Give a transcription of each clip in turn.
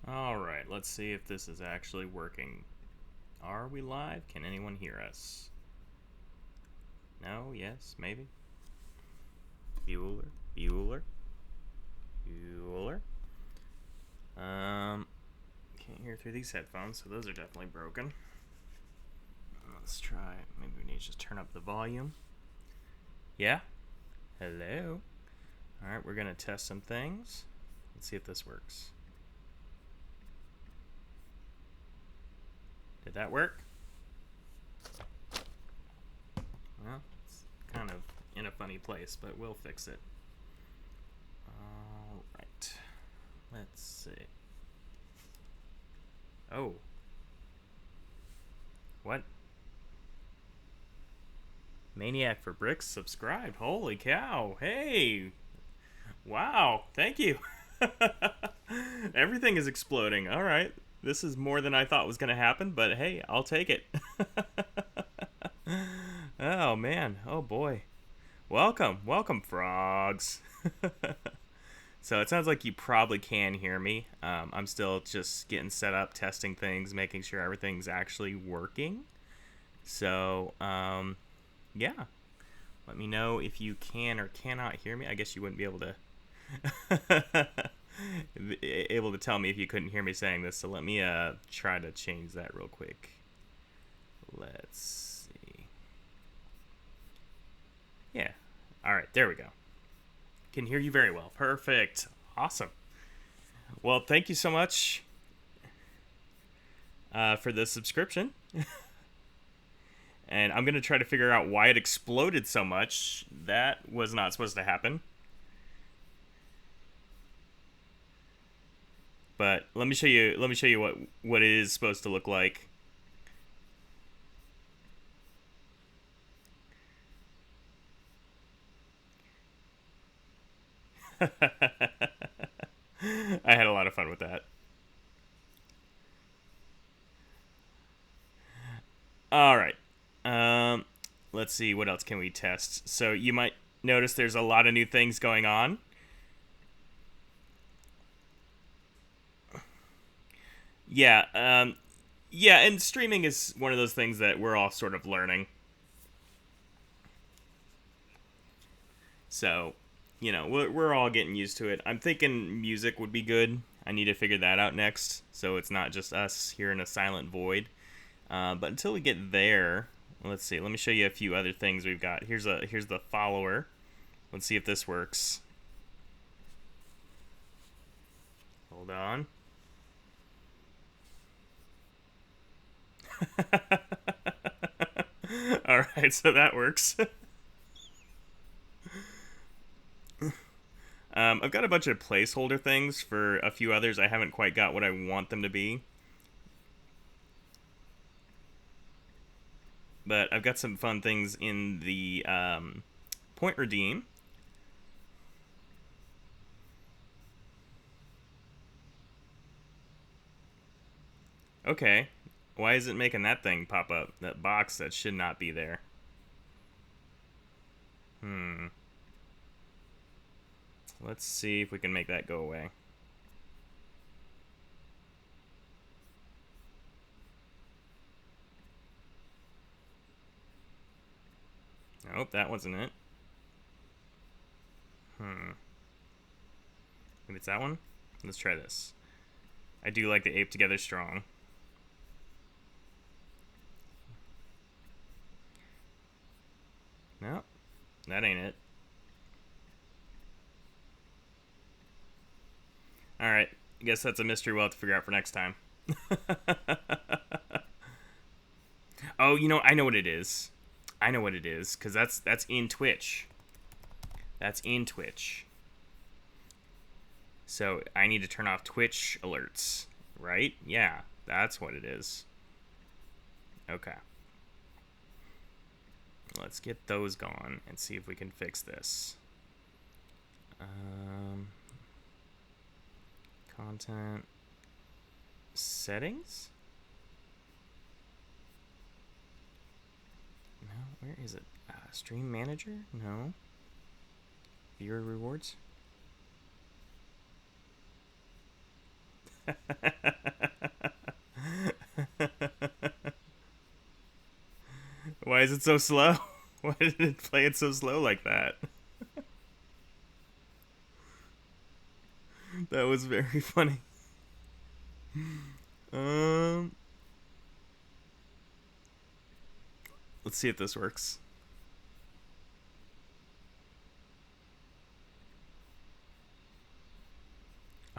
Alright, let's see if this is actually working. Are we live? Can anyone hear us? No? Yes? Maybe? Bueller? Bueller? Bueller? Can't hear through these headphones, so those are definitely broken. Let's try. Maybe we need to just turn up the volume. Yeah? Hello? Alright, we're gonna test some things. Let's see if this works. Did that work? Well, it's kind of in a funny place, but we'll fix it. Alright. Let's see. Oh. What? Maniac for Bricks subscribed. Holy cow. Hey. Wow. Thank you. Everything is exploding. Alright. This is more than I thought was going to happen, but hey, I'll take it. Oh, man. Oh, boy. Welcome. Welcome, frogs. So it sounds like you probably can hear me. I'm still just getting set up, testing things, making sure everything's actually working. So, yeah. Let me know if you can or cannot hear me. I guess you wouldn't be able to tell me if you couldn't hear me saying this. So let me try to change that real quick. Let's see. Yeah. All right. There we go. Can hear you very well. Perfect. Awesome. Well, thank you so much for the subscription. And I'm going to try to figure out why it exploded so much. That was not supposed to happen. But let me show you what it is supposed to look like. I had a lot of fun with that. All right. Let's see, what else can we test? So you might notice there's a lot of new things going on. Yeah. Yeah, and streaming is one of those things that we're all sort of learning. So, we're all getting used to it. I'm thinking music would be good. I need to figure that out next, so it's not just us here in a silent void. But until we get there, let's see. Let me show you a few other things we've got. Here's the follower. Let's see if this works. Hold on. All right, so that works. I've got a bunch of placeholder things for a few others. I haven't quite got what I want them to be. But I've got some fun things in the point redeem. Okay. Why is it making that thing pop up? That box that should not be there. Let's see if we can make that go away. Nope, that wasn't it. Maybe it's that one? Let's try this. I do like the ape together strong. No, that ain't it. Alright, I guess that's a mystery we'll have to figure out for next time. Oh, I know what it is. I know what it is, because that's in Twitch. That's in Twitch. So I need to turn off Twitch alerts, right? Yeah, that's what it is. Okay. Let's get those gone and see if we can fix this. Content settings? No, where is it? Stream manager? No. Viewer rewards? Why is it so slow? Why did it play it so slow like that? That was very funny. Um, let's see if this works.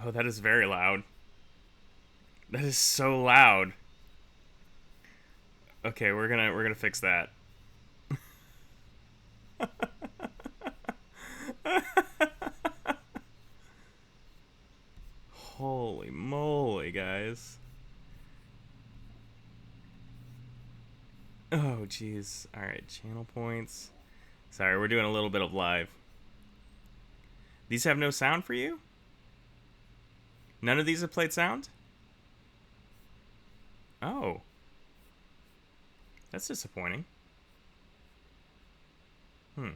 Oh, that is very loud. That is so loud. Okay, we're gonna fix that. Holy moly, guys. Oh, jeez. All right, channel points. Sorry, we're doing a little bit of live. These have no sound for you? None of these have played sound? Oh, that's disappointing. Hmm.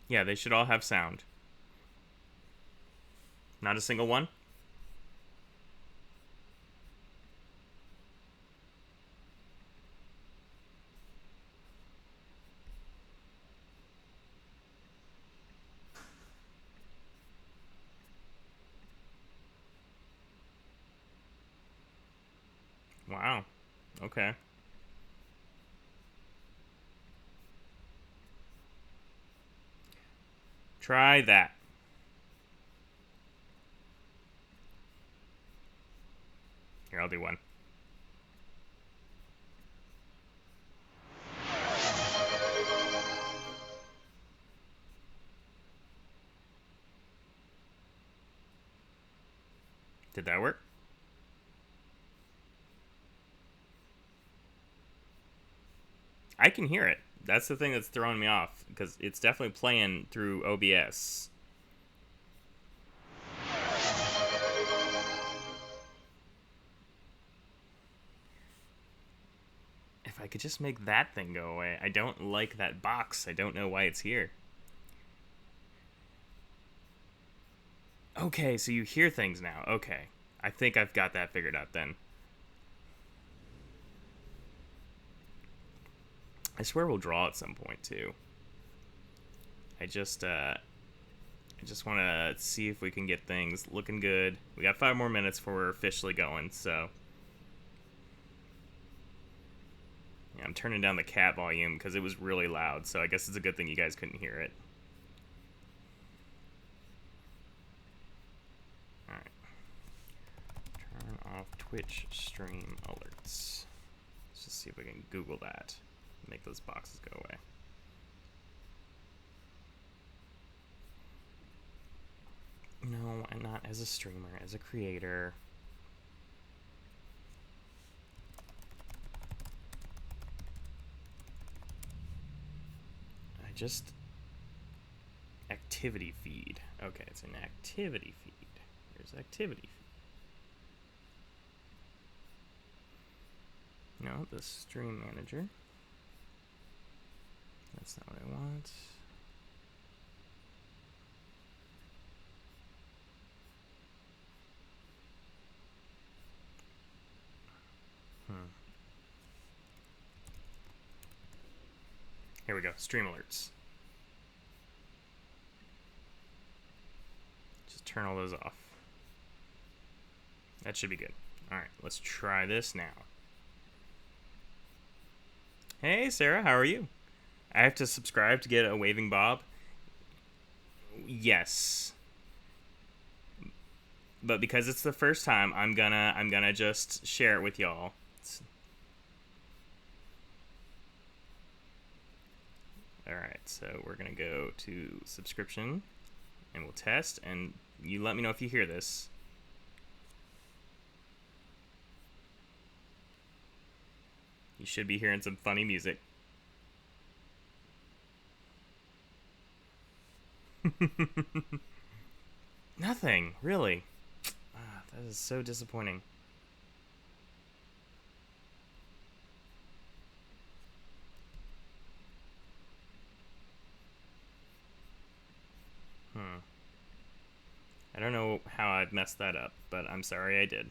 Yeah, they should all have sound. Not a single one? Wow. Okay. Try that. Here, I'll do one. Did that work? I can hear it. That's the thing that's throwing me off because it's definitely playing through OBS. If I could just make that thing go away. I don't like that box. I don't know why it's here. Okay, so you hear things now. Okay. I think I've got that figured out then. I swear we'll draw at some point too. I just want to see if we can get things looking good. We got 5 more minutes before we're officially going, so yeah, I'm turning down the cat volume because it was really loud, so I guess it's a good thing you guys couldn't hear it. Alright. Turn off Twitch stream alerts. Let's just see if we can Google that. Make those boxes go away. No, I'm not as a streamer, as a creator. I just... Activity feed. Okay, it's an activity feed. There's activity feed. No, the stream manager. That's not what I want. Here we go. Stream alerts. Just turn all those off. That should be good. Alright, let's try this now. Hey, Sarah, how are you? I have to subscribe to get a waving bob. Yes. But because it's the first time, I'm gonna just share it with y'all. Alright, so we're gonna go to subscription and we'll test, and you let me know if you hear this. You should be hearing some funny music. Nothing, really. Ah, that is so disappointing. I don't know how I've messed that up, but I'm sorry I did.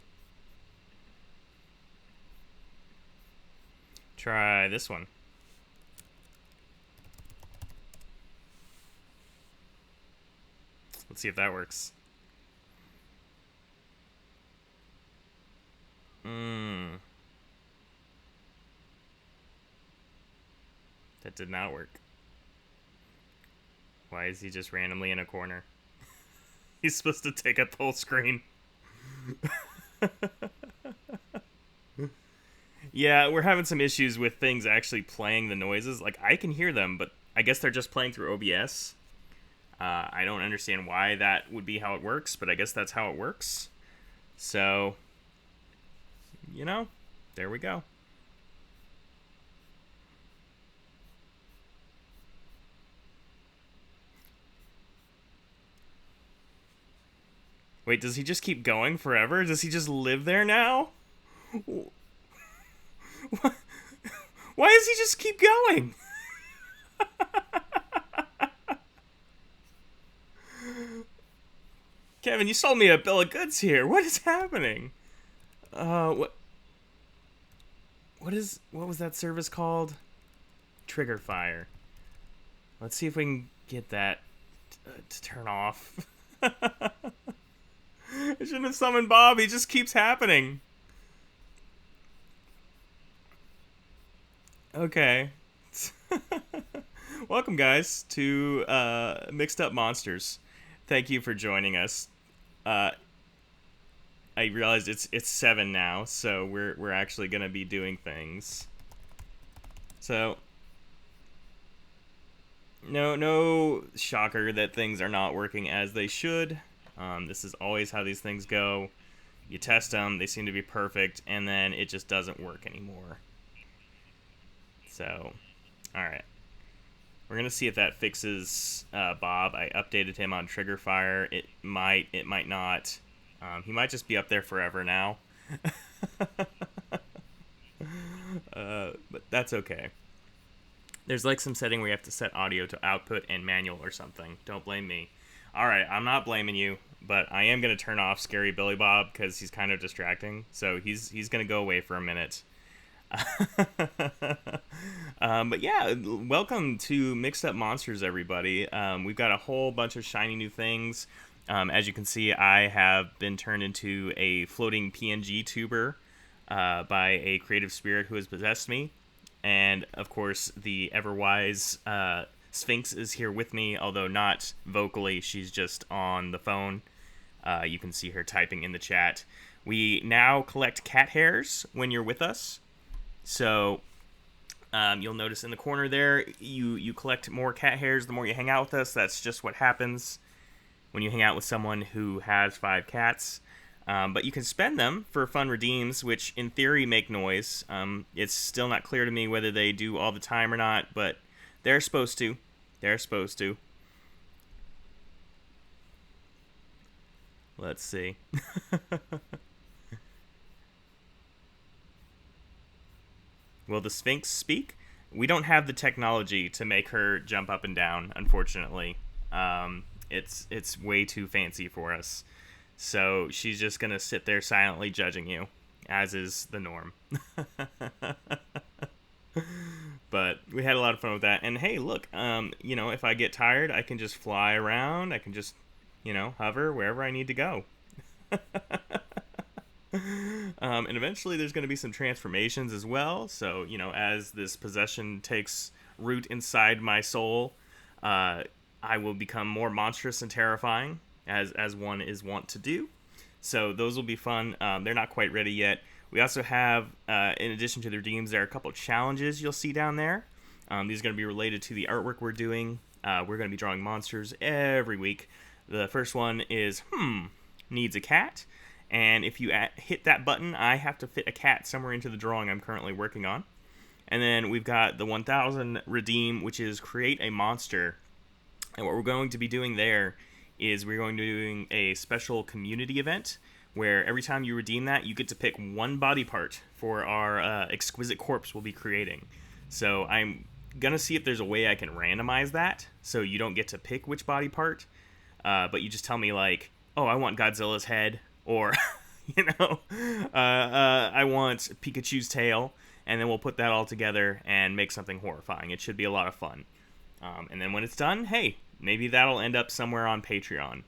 Try this one. Let's see if that works. That did not work. Why is he just randomly in a corner? He's supposed to take up the whole screen. Yeah, we're having some issues with things actually playing the noises. Like, I can hear them, but I guess they're just playing through OBS. I don't understand why that would be how it works, but I guess that's how it works. So, there we go. Wait, does he just keep going forever? Does he just live there now? Why does he just keep going? Kevin, you sold me a bill of goods here. What is happening? What was that service called? Trigger Fire. Let's see if we can get that to turn off. I shouldn't have summoned Bob. He just keeps happening. Okay. Welcome, guys, to Mixed Up Monsters. Thank you for joining us. I realized it's 7 now, so we're actually gonna be doing things. So no shocker that things are not working as they should. This is always how these things go. You test them, they seem to be perfect, and then it just doesn't work anymore. So, alright. We're going to see if that fixes Bob. I updated him on Trigger Fire. It might not. He might just be up there forever now. But that's okay. There's like some setting where you have to set audio to output and manual or something. Don't blame me. Alright, I'm not blaming you, but I am going to turn off Scary Billy Bob because he's kind of distracting. So he's going to go away for a minute. But yeah, welcome to Mixed Up Monsters, everybody. We've got a whole bunch of shiny new things. As you can see, I have been turned into a floating PNG tuber by a creative spirit who has possessed me. And, of course, the ever-wise Sphinx is here with me, although not vocally. She's just on the phone. You can see her typing in the chat. We now collect cat hairs when you're with us. So you'll notice in the corner there, you collect more cat hairs the more you hang out with us. That's just what happens when you hang out with someone who has 5 cats. But you can spend them for fun redeems, which in theory make noise. It's still not clear to me whether they do all the time or not, but they're supposed to. They're supposed to. Let's see. Will the Sphinx speak? We don't have the technology to make her jump up and down, unfortunately. It's way too fancy for us. So she's just going to sit there silently judging you, as is the norm. But we had a lot of fun with that. And hey, look, if I get tired, I can just fly around. I can just, hover wherever I need to go. And eventually there's going to be some transformations as well. So, as this possession takes root inside my soul, I will become more monstrous and terrifying, as one is wont to do. So those will be fun. They're not quite ready yet. We also have, in addition to the redeems, there are a couple of challenges you'll see down there. These are going to be related to the artwork we're doing. We're going to be drawing monsters every week. The first one is, needs a cat. And if you hit that button, I have to fit a cat somewhere into the drawing I'm currently working on. And then we've got the 1000 redeem, which is create a monster. And what we're going to be doing there is we're going to be doing a special community event where every time you redeem that, you get to pick one body part for our exquisite corpse we'll be creating. So I'm going to see if there's a way I can randomize that so you don't get to pick which body part, but you just tell me, like, oh, I want Godzilla's head, or I want Pikachu's tail, and then we'll put that all together and make something horrifying. It should be a lot of fun. And then when it's done, hey, maybe that'll end up somewhere on Patreon,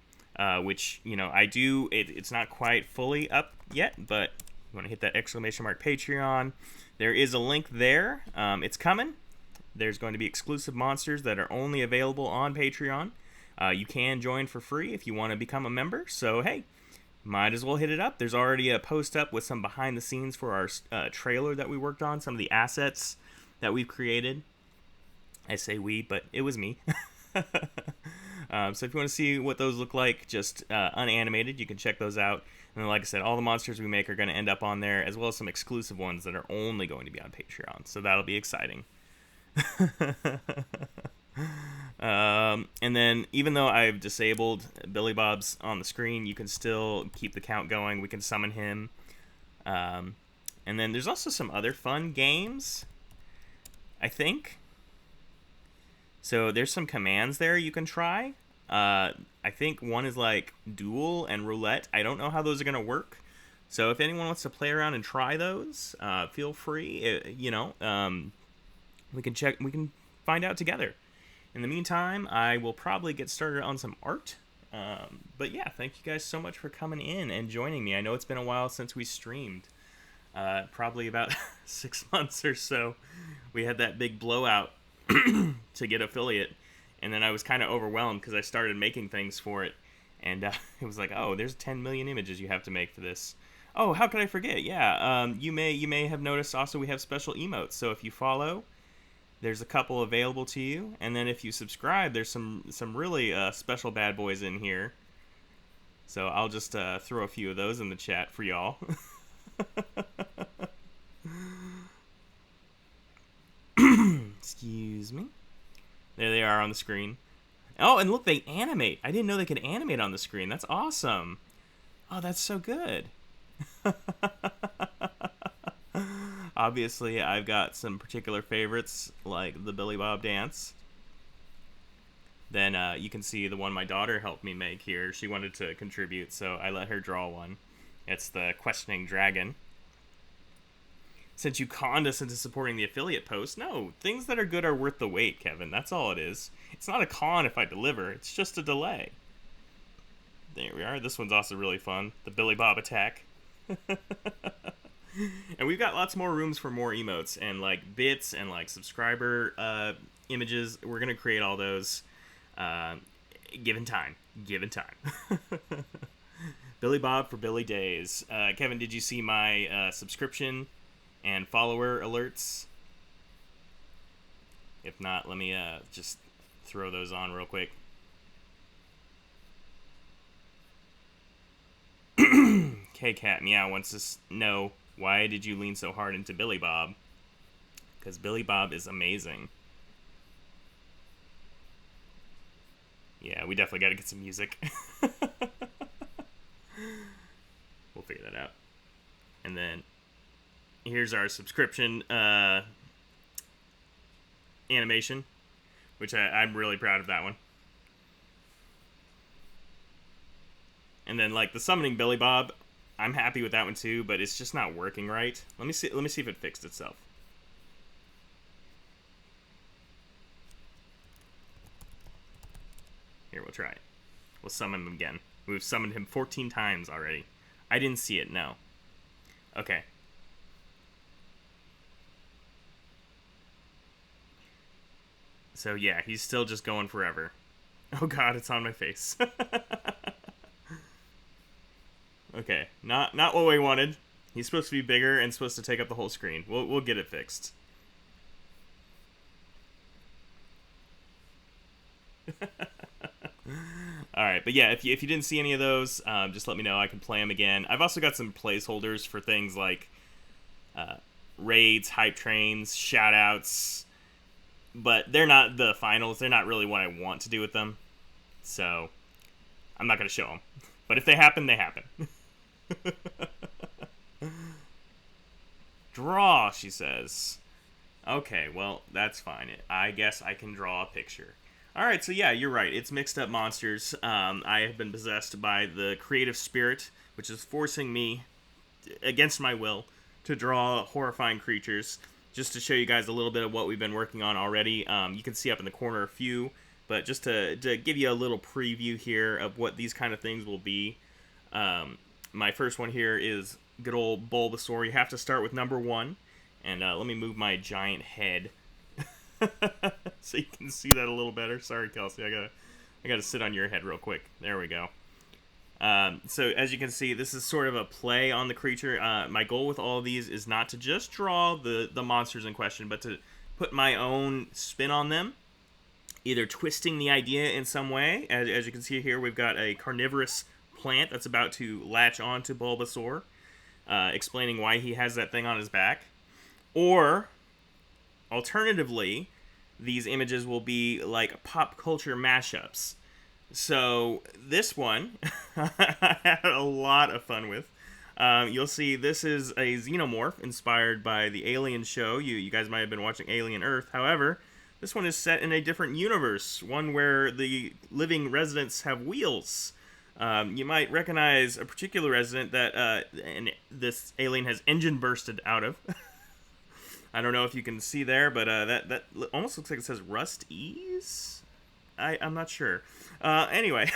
which, I do. It's not quite fully up yet, but you want to hit that exclamation mark Patreon. There is a link there. It's coming. There's going to be exclusive monsters that are only available on Patreon. You can join for free if you want to become a member. So, hey, might as well hit it up. There's already a post up with some behind the scenes for our trailer that we worked on, some of the assets that we've created. I say we, but it was me. So if you want to see what those look like, just unanimated, you can check those out. And then, like I said, all the monsters we make are going to end up on there, as well as some exclusive ones that are only going to be on Patreon. So that'll be exciting. And then, even though I've disabled Billy Bob's on the screen, you can still keep the count going. We can summon him. And then there's also some other fun games, I think. So there's some commands there you can try. I think one is like duel and roulette. I don't know how those are going to work. So if anyone wants to play around and try those, feel free. We can find out together. In the meantime, I will probably get started on some art. But yeah, thank you guys so much for coming in and joining me. I know it's been a while since we streamed. Probably about 6 months or so. We had that big blowout to get affiliate, and then I was kind of overwhelmed because I started making things for it, and it was like, oh, there's 10 million images you have to make for this. Oh, how could I forget? Yeah, you may have noticed also we have special emotes. So if you follow, there's a couple available to you, and then if you subscribe, there's some really special bad boys in here. So I'll just throw a few of those in the chat for y'all. Excuse me. There they are on the screen. Oh, and look, they animate. I didn't know they could animate on the screen. That's awesome. Oh, that's so good. Obviously, I've got some particular favorites, like the Billy Bob dance. Then you can see the one my daughter helped me make here. She wanted to contribute, so I let her draw one. It's the Questioning Dragon. Since you conned us into supporting the affiliate post, no, things that are good are worth the wait, Kevin. That's all it is. It's not a con if I deliver. It's just a delay. There we are. This one's also really fun. The Billy Bob attack. And we've got lots more rooms for more emotes and like bits and like subscriber images. We're going to create all those given time. Given time. Billy Bob for Billy Days. Kevin, did you see my subscription and follower alerts? If not, let me just throw those on real quick. K-Cat Meow wants to know, why did you lean so hard into Billy Bob? Because Billy Bob is amazing. Yeah, we definitely got to get some music. We'll figure that out. And then here's our subscription animation, which I'm really proud of that one. And then like the summoning Billy Bob, I'm happy with that one too, but it's just not working right. Let me see if it fixed itself. Here, we'll try it. We'll summon him again. We've summoned him 14 times already. I didn't see it, no. Okay. So yeah, he's still just going forever. Oh god, it's on my face. Okay, not what we wanted. He's supposed to be bigger and supposed to take up the whole screen. We'll get it fixed. Alright, but yeah, if you didn't see any of those, just let me know. I can play them again. I've also got some placeholders for things like raids, hype trains, shoutouts, but they're not the finals. They're not really what I want to do with them, so I'm not going to show them. But if they happen, they happen. Draw, she says. Okay, well, that's fine. I guess I can draw a picture. All right, so yeah, you're right. It's Mixed Up Monsters. I have been possessed by the creative spirit, which is forcing me, against my will, to draw horrifying creatures. Just to show you guys a little bit of what we've been working on already. You can see up in the corner a few, but just to give you a little preview here of what these kind of things will be. My first one here is good old Bulbasaur. You have to start with number 1, and let me move my giant head so you can see that a little better. Sorry, Kelsey, I gotta sit on your head real quick. There we go. So as you can see, this is sort of a play on the creature. My goal with all of these is not to just draw the monsters in question, but to put my own spin on them, either twisting the idea in some way. As you can see here, we've got a carnivorous plant that's about to latch on to Bulbasaur, explaining why he has that thing on his back. Or, alternatively, these images will be like pop culture mashups. So this one I had a lot of fun with. You'll see this is a xenomorph inspired by the Alien show. You guys might have been watching Alien Earth. However, this one is set in a different universe, one where the living residents have wheels. You might recognize a particular resident that this alien has engine bursted out of. I don't know if you can see there, but that almost looks like it says Rust Ease? I'm not sure. Anyway,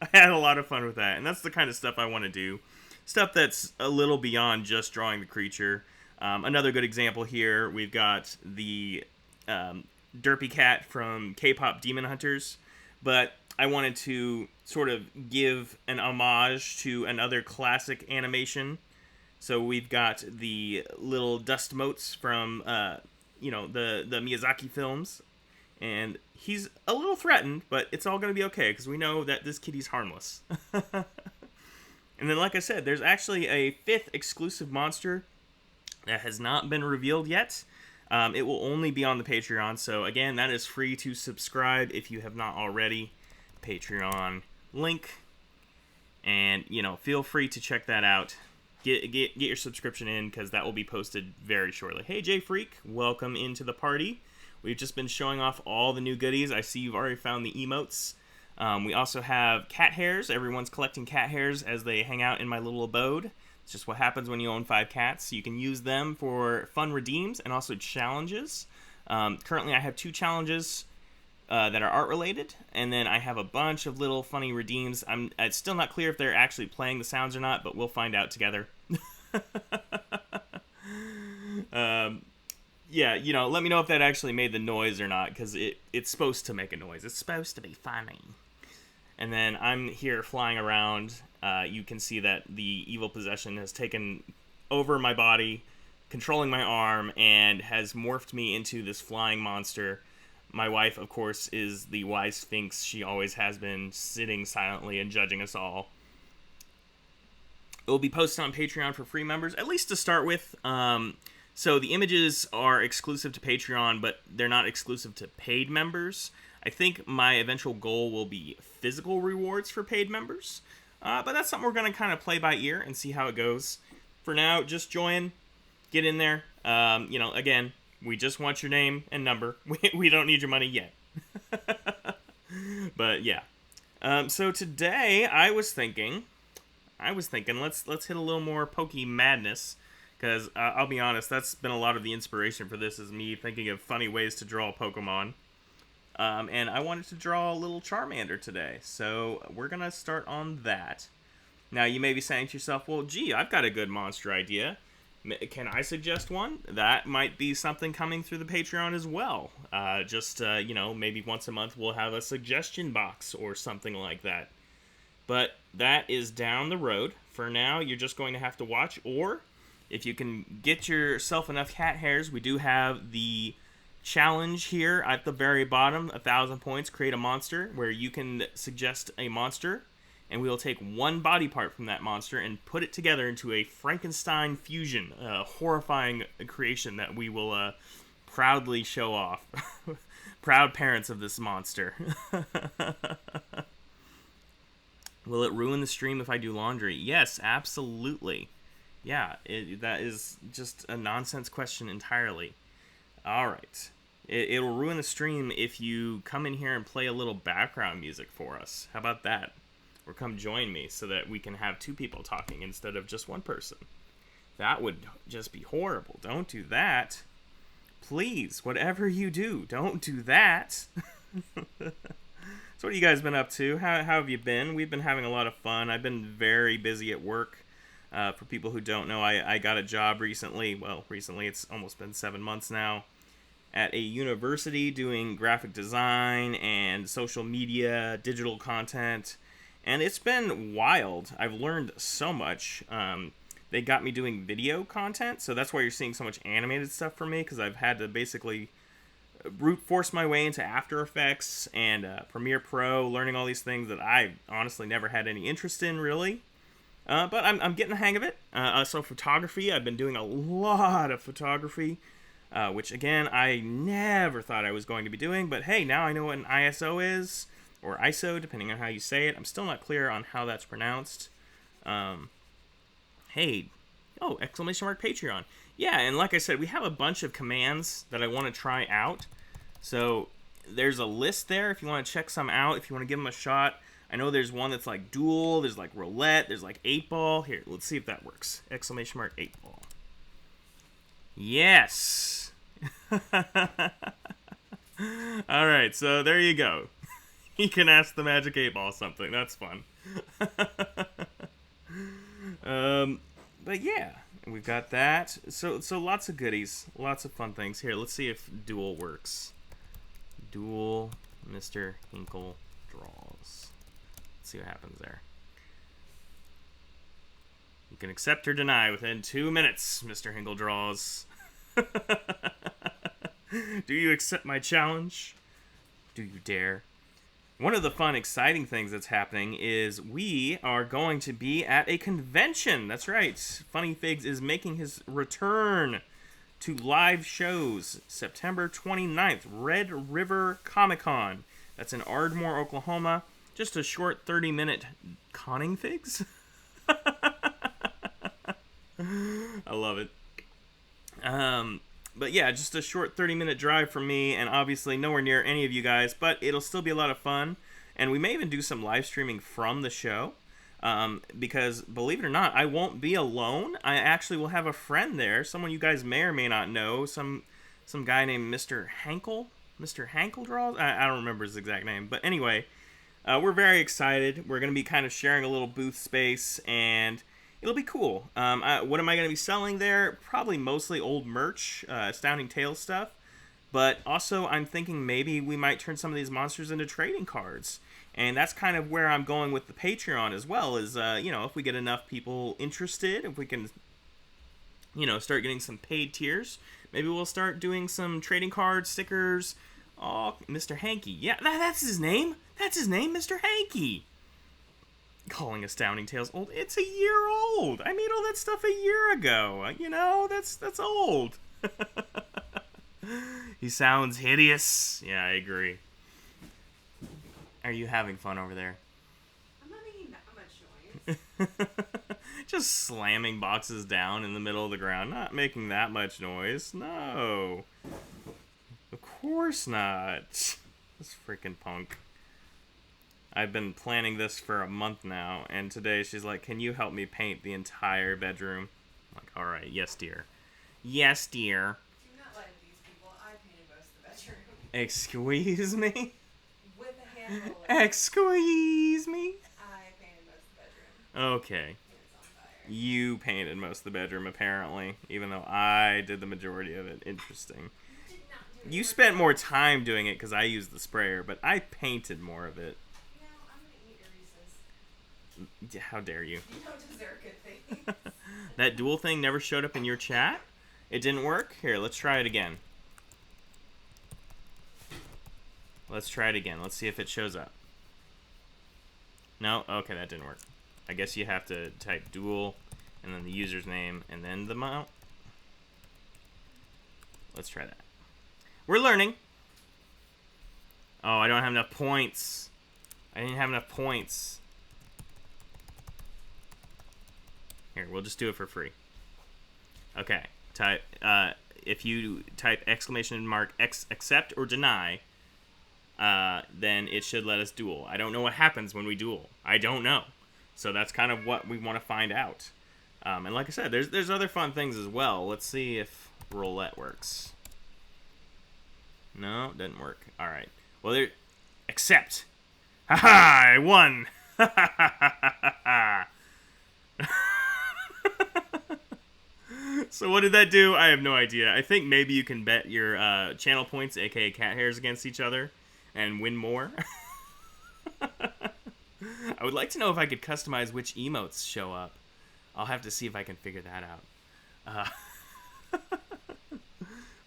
I had a lot of fun with that, and that's the kind of stuff I want to do. Stuff that's a little beyond just drawing the creature. Another good example here, we've got the Derpy Cat from K-pop Demon Hunters, but I wanted to sort of give an homage to another classic animation. So we've got the little dust motes from, the Miyazaki films. And he's a little threatened, but it's all going to be okay, because we know that this kitty's harmless. And then, like I said, there's actually a 5th exclusive monster that has not been revealed yet. It will only be on the Patreon. So, again, that is free to subscribe if you have not already. Patreon link. And, feel free to check that out. Get your subscription in, because that will be posted very shortly. Hey, Jay Freak, welcome into the party. We've just been showing off all the new goodies. I see you've already found the emotes. We also have cat hairs. Everyone's collecting cat hairs as they hang out in my little abode. It's just what happens when you own 5 cats. You can use them for fun redeems and also challenges. Currently, I have 2 challenges that are art-related, and then I have a bunch of little funny redeems. It's still not clear if they're actually playing the sounds or not, but we'll find out together. Yeah, let me know if that actually made the noise or not, because it's supposed to make a noise. It's supposed to be funny. And then I'm here flying around. You can see that the evil possession has taken over my body, controlling my arm, and has morphed me into this flying monster. My wife, of course, is the wise sphinx. She always has been, sitting silently and judging us all. It will be posted on Patreon for free members, at least to start with. So the images are exclusive to Patreon, but they're not exclusive to paid members. I think my eventual goal will be physical rewards for paid members. But that's something we're going to kind of play by ear and see how it goes. For now, just join, get in there. Again, we just want your name and number. We don't need your money yet. But yeah. So today I was thinking let's hit a little more Pokey madness. Because I'll be honest, that's been a lot of the inspiration for this, is me thinking of funny ways to draw Pokemon. And I wanted to draw a little Charmander today, so we're going to start on that. Now, you may be saying to yourself, well, gee, I've got a good monster idea. Can I suggest one? That might be something coming through the Patreon as well. Maybe once a month we'll have a suggestion box or something like that. But that is down the road. For now, you're just going to have to watch, or if you can get yourself enough cat hairs, we do have the challenge here at the very bottom, 1,000 points, create a monster, where you can suggest a monster, and we will take one body part from that monster and put it together into a Frankenstein fusion, a horrifying creation that we will proudly show off. Proud parents of this monster. Will it ruin the stream if I do laundry? Yes, absolutely. Yeah, that is just a nonsense question entirely. All right. It'll ruin the stream if you come in here and play a little background music for us. How about that? Or come join me so that we can have two people talking instead of just one person. That would just be horrible. Don't do that. Please, whatever you do, don't do that. So what have you guys been up to? How have you been? We've been having a lot of fun. I've been very busy at work. For people who don't know, I got a job recently. Well, recently, it's almost been 7 months now. At a university doing graphic design and social media, digital content. And it's been wild. I've learned so much. They got me doing video content, so that's why you're seeing so much animated stuff from me, because I've had to basically brute force my way into After Effects and Premiere Pro, learning all these things that I honestly never had any interest in, really. But I'm getting the hang of it. So photography, I've been doing a lot of photography, which, again, I never thought I was going to be doing. But, hey, now I know what an ISO is, or ISO, depending on how you say it. I'm still not clear on how that's pronounced. Hey, oh, exclamation mark Patreon. Yeah, and like I said, we have a bunch of commands that I want to try out. So there's a list there if you want to check some out, if you want to give them a shot. I know there's one that's like dual, there's like roulette, there's like 8-ball. Here, let's see if that works. Exclamation mark 8-ball. Yes! Alright, so there you go. You can ask the Magic 8-ball something. That's fun. But yeah, we've got that. So lots of goodies, lots of fun things. Here, let's see if dual works. Dual Mr. Hinkle draws. Let's see what happens there. You can accept or deny within 2 minutes, Mr. Hinkle draws. Do you accept my challenge? Do you dare? One of the fun, exciting things that's happening is we are going to be at a convention. That's right. Funny Figs is making his return to live shows September 29th, Red River Comic Con. That's in Ardmore, Oklahoma. Just a short 30-minute conning figs. I love it. But yeah, just a short 30-minute drive from me, and obviously nowhere near any of you guys, but it'll still be a lot of fun. And we may even do some live streaming from the show, because believe it or not, I won't be alone. I actually will have a friend there, someone you guys may or may not know, some guy named Mr. Hankel. Mr. Hankel draws? I don't remember his exact name, but anyway, we're very excited. We're going to be kind of sharing a little booth space, and it'll be cool. What am I going to be selling there? Probably mostly old merch, Astounding Tales stuff. But also, I'm thinking maybe we might turn some of these monsters into trading cards. And that's kind of where I'm going with the Patreon as well, is, if we get enough people interested, if we can, start getting some paid tiers, maybe we'll start doing some trading cards, stickers. Oh, Mr. Hanky. Yeah, that's his name. That's his name, Mr. Hanky. Calling Astounding Tales old. It's a year old. I made all that stuff a year ago. That's old. He sounds hideous. Yeah, I agree. Are you having fun over there? I'm not making that much noise. Just slamming boxes down in the middle of the ground. Not making that much noise. No. Of course not. This freaking punk. I've been planning this for a month now, and today she's like, can you help me paint the entire bedroom? I'm like, alright, yes, dear. Yes, dear. Do not lie to these people. I painted most of the bedroom. Excuse me? With a handful of Excuse me? I painted most of the bedroom. Okay. And it's on fire. You painted most of the bedroom, apparently, even though I did the majority of it. Interesting. You did not do it. You spent more time doing it because I used the sprayer, but I painted more of it. No, I'm going to eat your Reese's. How dare you? You don't deserve good things. That dual thing never showed up in your chat? It didn't work? Here, let's try it again. Let's try it again. Let's see if it shows up. No? Okay, that didn't work. I guess you have to type dual, and then the user's name, and then the amount. Let's try that. We're learning. Oh, I don't have enough points. I didn't have enough points. Here, we'll just do it for free. Okay. Type. if you type exclamation mark accept or deny, then it should let us duel. I don't know what happens when we duel. I don't know. So that's kind of what we want to find out. And like I said, there's other fun things as well. Let's see if roulette works. No, it didn't work. All right. Well, there. Accept. Haha! I won. So what did that do? I have no idea. I think maybe you can bet your channel points, aka cat hairs, against each other and win more. I would like to know if I could customize which emotes show up. I'll have to see if I can figure that out.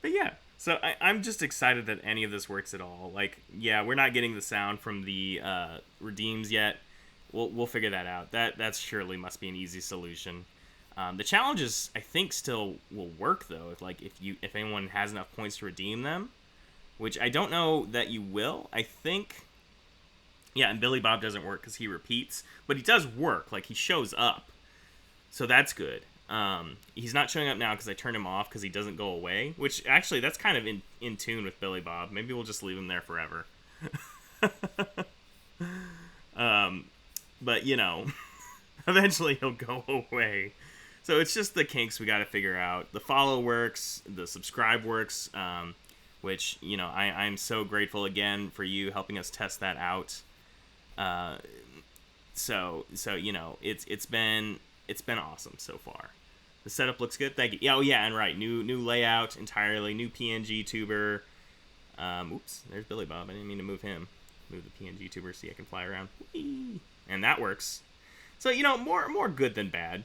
But yeah, so I'm just excited that any of this works at all. Like, yeah, we're not getting the sound from the redeems yet. We'll figure that out. That surely must be an easy solution. The challenges, I think, still will work though. If anyone has enough points to redeem them, which I don't know that you will. I think, yeah, and Billy Bob doesn't work because he repeats, but he does work. Like, he shows up, so that's good. He's not showing up now because I turned him off because he doesn't go away. Which actually, that's kind of in tune with Billy Bob. Maybe we'll just leave him there forever. But you know, eventually he'll go away. So it's just the kinks we got to figure out. The follow works, the subscribe works, which, you know, I'm so grateful again for you helping us test that out. So you know, it's been awesome so far. The setup looks good. Thank you. Oh yeah, and right, new layout entirely, new PNG tuber. Oops, there's Billy Bob. I didn't mean to move him. Move the PNG tuber. See, I can fly around. Whee! And that works. So, you know, more good than bad.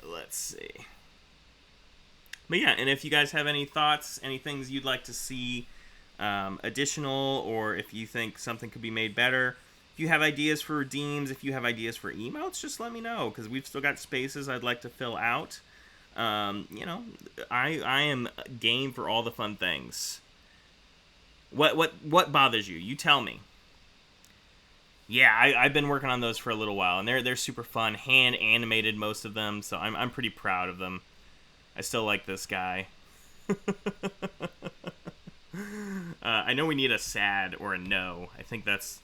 Let's see. But yeah, and if you guys have any thoughts, any things you'd like to see additional, or if you think something could be made better, if you have ideas for redeems, if you have ideas for emotes, just let me know, because we've still got spaces I'd like to fill out. You know, I am game for all the fun things. What bothers you? You tell me. Yeah, I've been working on those for a little while, and they're super fun, hand animated, most of them, so I'm pretty proud of them. I still like this guy. I know we need a sad or a no. I think that's...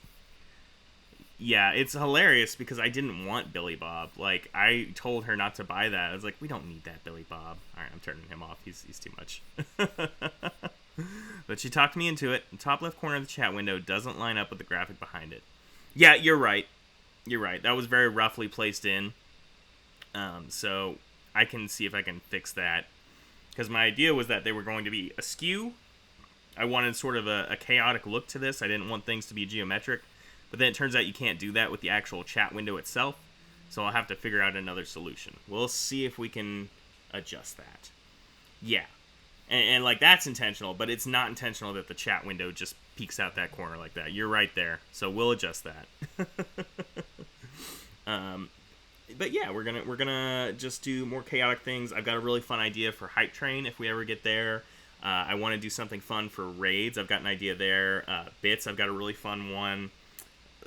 Yeah, it's hilarious because I didn't want Billy Bob. Like, I told her not to buy that. I was like, we don't need that Billy Bob. Alright, I'm turning him off. He's too much. But she talked me into it. The top left corner of the chat window doesn't line up with the graphic behind it. Yeah, you're right. You're right. That was very roughly placed in. So I can see if I can fix that. Because my idea was that they were going to be askew. I wanted sort of a chaotic look to this. I didn't want things to be geometric. But then it turns out you can't do that with the actual chat window itself. So I'll have to figure out another solution. We'll see if we can adjust that. Yeah. And like, that's intentional, but it's not intentional that the chat window just peeks out that corner like that. You're right there. So we'll adjust that. But yeah, we're gonna just do more chaotic things. I've it a really fun idea for Hype Train if we ever get there. I want to do something fun for raids. I've got an idea there. Bits, I've got a really fun one.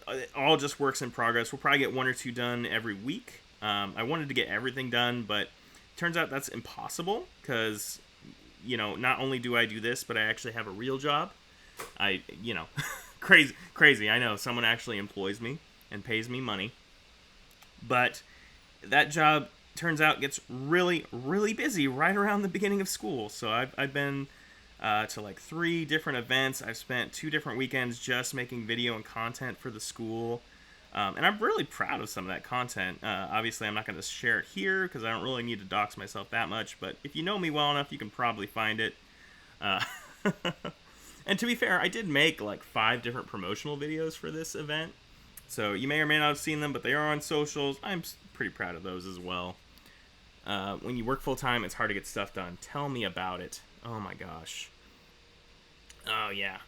It all just works in progress. We'll probably get 1 or 2 done every week. I wanted to get everything done, but it turns out that's impossible because, you know, not only do I do this, but I actually have a real job. You know, crazy. I know someone actually employs me and pays me money, but that job turns out gets really, really busy right around the beginning of school. So I've been to like 3 different events. I've spent 2 different weekends just making video and content for the school. And I'm really proud of some of that content. Obviously, I'm not going to share it here because I don't really need to dox myself that much. But if you know me well enough, you can probably find it. And to be fair, I did make like 5 different promotional videos for this event. So you may or may not have seen them, but they are on socials. I'm pretty proud of those as well. When you work full-time, it's hard to get stuff done. Tell me about it. Oh my gosh. Oh yeah.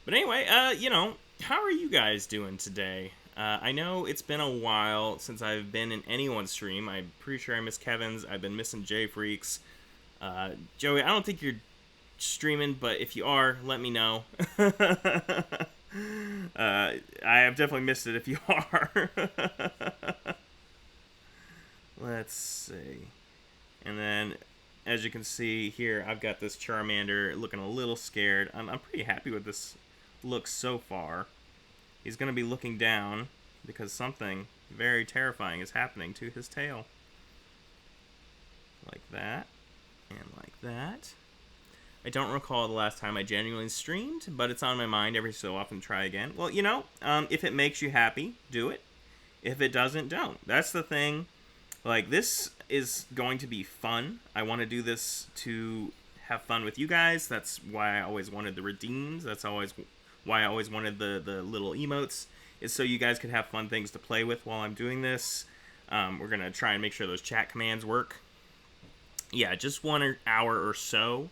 But anyway, you know, how are you guys doing today? I know it's been a while since I've been in anyone's stream. I'm pretty sure I missed Kevin's. I've been missing J Freaks. Joey, I don't think you're streaming, but if you are, let me know. I have definitely missed it if you are. Let's see. And then, as you can see here, I've got this Charmander looking a little scared. I'm pretty happy with this look so far. He's going to be looking down because something very terrifying is happening to his tail. Like that, and like that. I don't recall the last time I genuinely streamed, but it's on my mind every so often to try again. Well, if it makes you happy, do it. If it doesn't, don't. That's the thing. Like, this is going to be fun. I want to do this to have fun with you guys. That's why I always wanted the redeems. That's always why I always wanted the little emotes, is so you guys could have fun things to play with while I'm doing this. We're going to try and make sure those chat commands work. Yeah, just 1 hour or so.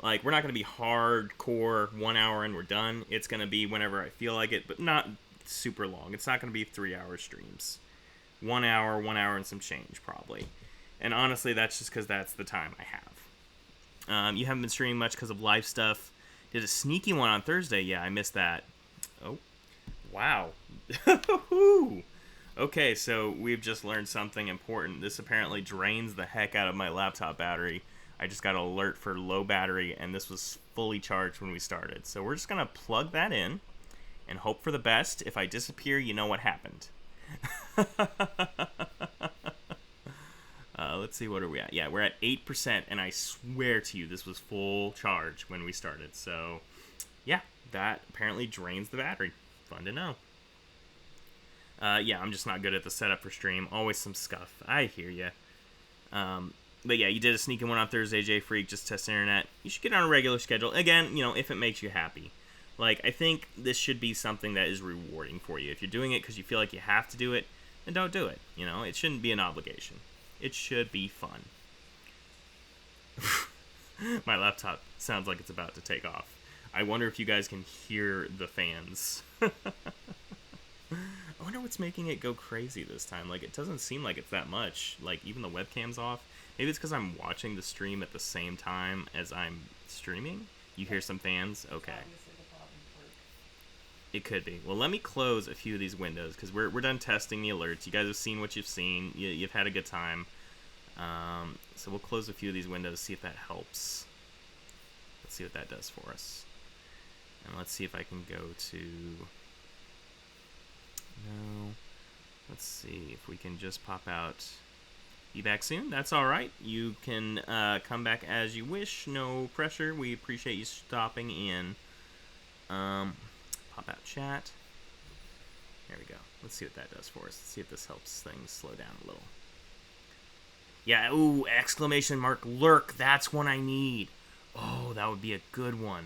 Like, we're not going to be hardcore 1 hour and we're done. It's going to be whenever I feel like it, but not super long. It's not going to be 3-hour streams. 1 hour, 1 hour and some change, probably. And honestly, that's just because that's the time I have. You haven't been streaming much because of live stuff. Did a sneaky one on Thursday. Yeah, I missed that. Oh, wow. Okay, so we've just learned something important. This apparently drains the heck out of my laptop battery. I just got an alert for low battery, and this was fully charged when we started. So we're just going to plug that in and hope for the best. If I disappear, you know what happened. Let's see, what are we at? Yeah, we're at 8%, and I swear to you, this was full charge when we started. So, yeah, that apparently drains the battery. Fun to know. Yeah, I'm just not good at the setup for stream. Always some scuff. I hear ya. But yeah, you did a sneaky one on Thursday, J Freak, just test internet. You should get on a regular schedule. Again, if it makes you happy. Like, I think this should be something that is rewarding for you. If you're doing it because you feel like you have to do it, then don't do it. It shouldn't be an obligation. It should be fun. My laptop sounds like it's about to take off. I wonder if you guys can hear the fans. I wonder what's making it go crazy this time. Like, it doesn't seem like it's that much. Like, even the webcam's off. Maybe it's because I'm watching the stream at the same time as I'm streaming. You hear some fans? Okay. It could be. Well, let me close a few of these windows because we're done testing the alerts. You guys have seen what you've seen. You've had a good time. So we'll close a few of these windows, see if that helps. Let's see what that does for us. And let's see if I can go to... No. Let's see if we can just pop out. Be back soon. That's all right. You can come back as you wish. No pressure. We appreciate you stopping in. Pop out chat. There we go. Let's see what that does for us. Let's see if this helps things slow down a little. Yeah, ooh, exclamation mark lurk. That's one I need. Oh, that would be a good one.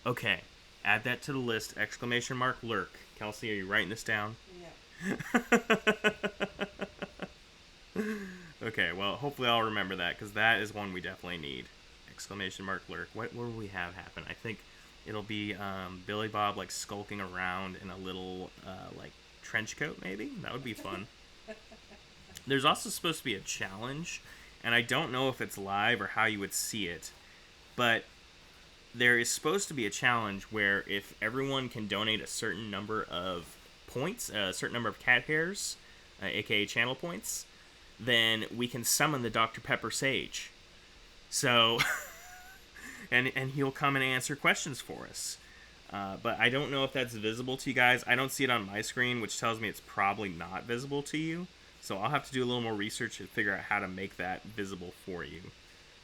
Okay, add that to the list. Exclamation mark lurk. Kelsey, are you writing this down? Yeah. Okay, well, hopefully I'll remember that, because that is one we definitely need. Exclamation mark lurk. What will we have happen? I think it'll be Billy Bob, like, skulking around in a little, like, trench coat, maybe? That would be fun. There's also supposed to be a challenge, and I don't know if it's live or how you would see it, but there is supposed to be a challenge where if everyone can donate a certain number of points, a certain number of cat hairs, aka channel points, then we can summon the Dr. Pepper Sage. So, and he'll come and answer questions for us. But I don't know if that's visible to you guys. I don't see it on my screen, which tells me it's probably not visible to you. So I'll have to do a little more research and figure out how to make that visible for you.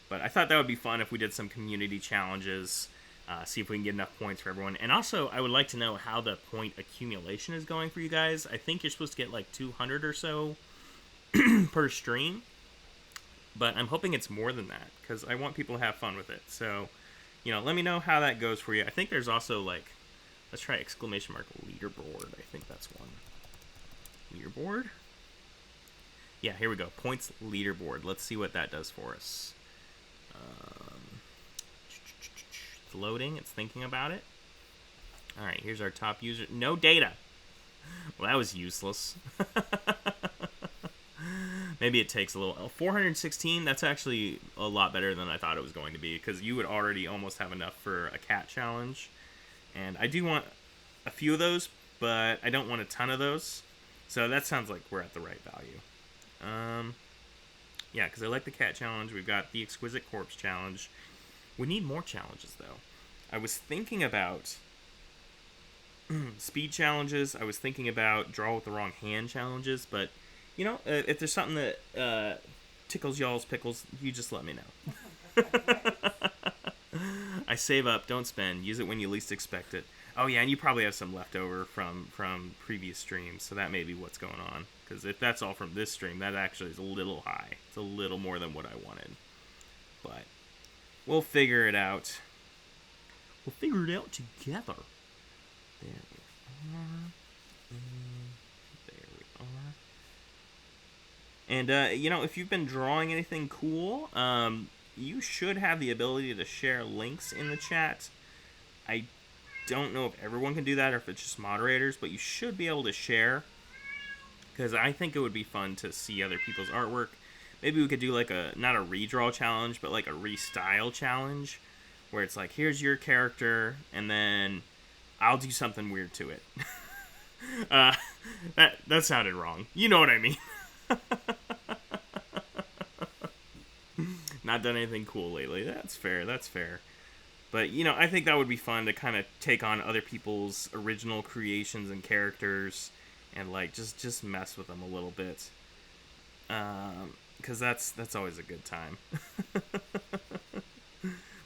But I thought that would be fun if we did some community challenges, see if we can get enough points for everyone. And also, I would like to know how the point accumulation is going for you guys. I think you're supposed to get like 200 or so per stream. But I'm hoping it's more than that, because I want people to have fun with it. So, let me know how that goes for you. I think there's also, like, let's try exclamation mark leaderboard. I think that's one. Leaderboard? Yeah, here we go. Points leaderboard. Let's see what that does for us. It's loading. It's thinking about it. All right, here's our top user. No data. Well, that was useless. Maybe it takes a little. 416, that's actually a lot better than I thought it was going to be, because you would already almost have enough for a cat challenge. And I do want a few of those, but I don't want a ton of those. So that sounds like we're at the right value. Yeah, because I like the cat challenge. We've got the exquisite corpse challenge. We need more challenges, though. I was thinking about speed challenges. I was thinking about draw with the wrong hand challenges. But, if there's something that tickles y'all's pickles, you just let me know. I save up, don't spend. Use it when you least expect it. Oh, yeah, and you probably have some left over from previous streams, so that may be what's going on. Because if that's all from this stream, that actually is a little high. It's a little more than what I wanted. But we'll figure it out. We'll figure it out together. There we are. There we are. And, if you've been drawing anything cool, you should have the ability to share links in the chat. I don't know if everyone can do that or if it's just moderators, but you should be able to share. Because I think it would be fun to see other people's artwork. Maybe we could do like not a redraw challenge, but like a restyle challenge. Where it's like, here's your character, and then I'll do something weird to it. That sounded wrong. You know what I mean. Not done anything cool lately. That's fair. But, I think that would be fun to kind of take on other people's original creations and characters and, like, just mess with them a little bit. Because that's always a good time.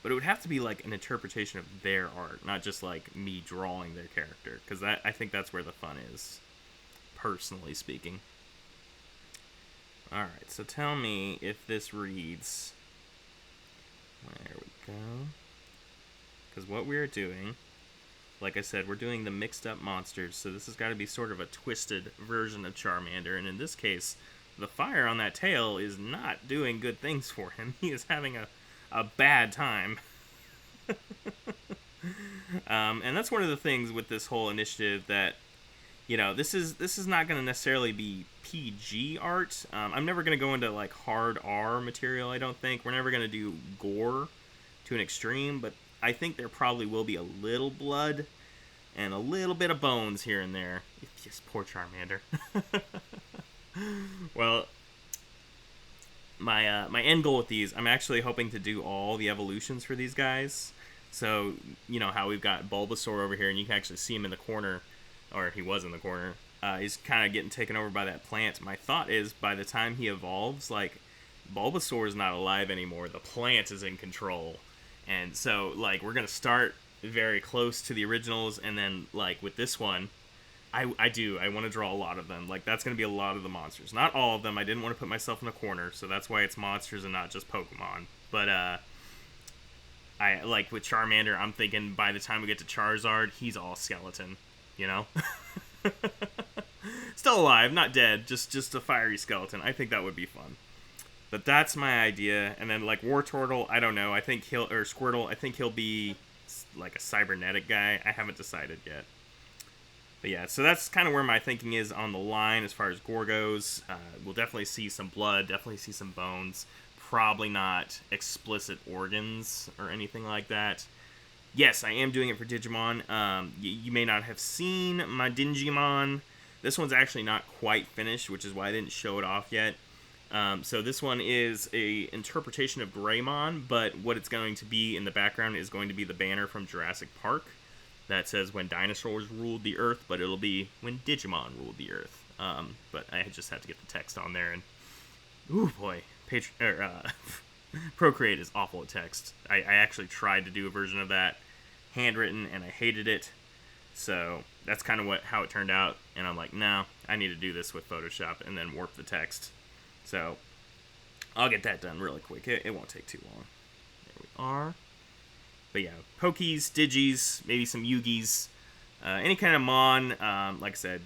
But it would have to be, like, an interpretation of their art, not just, like, me drawing their character. Because I think that's where the fun is, personally speaking. Alright, so tell me if this reads... There we go. Because what we're doing, like I said, we're doing the mixed up monsters, so this has got to be sort of a twisted version of Charmander, and in this case, the fire on that tail is not doing good things for him. He is having a bad time. And that's one of the things with this whole initiative that, this is not going to necessarily be PG art. I'm never going to go into, like, hard R material, I don't think. We're never going to do gore to an extreme, but I think there probably will be a little blood and a little bit of bones here and there. Yes, poor Charmander. Well, my end goal with these, I'm actually hoping to do all the evolutions for these guys. So, how we've got Bulbasaur over here, and you can actually see him in the corner, or he was in the corner. He's kind of getting taken over by that plant. My thought is, by the time he evolves, like, Bulbasaur is not alive anymore. The plant is in control. And so, like, we're going to start very close to the originals, and then, like, with this one, I want to draw a lot of them. Like, that's going to be a lot of the monsters. Not all of them. I didn't want to put myself in a corner, so that's why it's monsters and not just Pokemon. But, I like, with Charmander, I'm thinking by the time we get to Charizard, he's all skeleton, Still alive, not dead, just a fiery skeleton. I think that would be fun. But that's my idea. And then, like, Wartortle, I don't know. Squirtle, I think he'll be, like, a cybernetic guy. I haven't decided yet. But yeah, so that's kind of where my thinking is on the line as far as gore goes. We'll definitely see some blood, definitely see some bones. Probably not explicit organs or anything like that. Yes, I am doing it for Digimon. You may not have seen my Dingimon. This one's actually not quite finished, which is why I didn't show it off yet. So this one is a interpretation of Greymon, but what it's going to be in the background is going to be the banner from Jurassic Park that says when dinosaurs ruled the earth, but it'll be when Digimon ruled the earth. But I just had to get the text on there, and ooh boy, Procreate is awful at text. I actually tried to do a version of that handwritten, and I hated it. So that's kind of how it turned out, and I'm like, no, I need to do this with Photoshop and then warp the text. So I'll get that done really quick. It won't take too long. There we are. But yeah, Pokies, Digis, maybe some Yugis, any kind of Mon, like I said,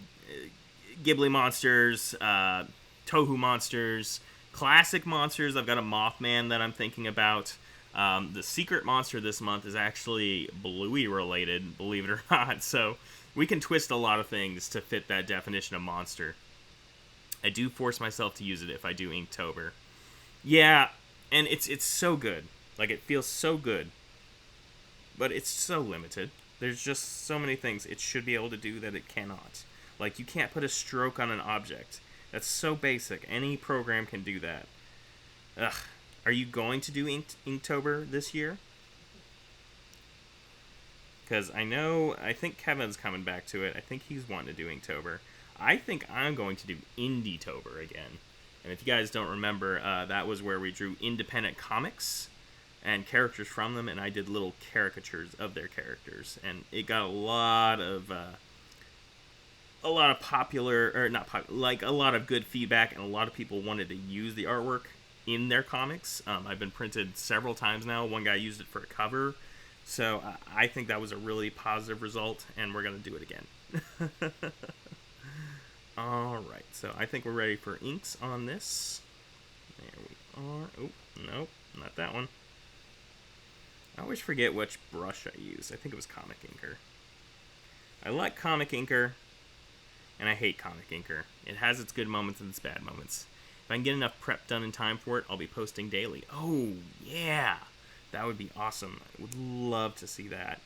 Ghibli monsters, Tohu monsters, classic monsters. I've got a Mothman that I'm thinking about. The secret monster this month is actually Bluey related, believe it or not. So we can twist a lot of things to fit that definition of monster. I do force myself to use it if I do Inktober. Yeah, and it's so good. Like, it feels so good. But it's so limited. There's just so many things it should be able to do that it cannot. Like, you can't put a stroke on an object. That's so basic. Any program can do that. Ugh. Are you going to do Inktober this year? Because I think Kevin's coming back to it. I think he's wanting to do Inktober. I think I'm going to do Indietober again. And if you guys don't remember, that was where we drew independent comics and characters from them, and I did little caricatures of their characters, and it got a lot of popular, or not popular, like a lot of good feedback, and a lot of people wanted to use the artwork in their comics. I've been printed several times now. One guy used it for a cover, so I think that was a really positive result, and we're gonna do it again. All right, so I think we're ready for inks on this. There we are. Oh, nope, not that one. I always forget which brush I use. I think it was Comic Inker. I like Comic Inker, and I hate Comic Inker. It has its good moments and its bad moments. If I can get enough prep done in time for it, I'll be posting daily. Oh, yeah! That would be awesome. I would love to see that.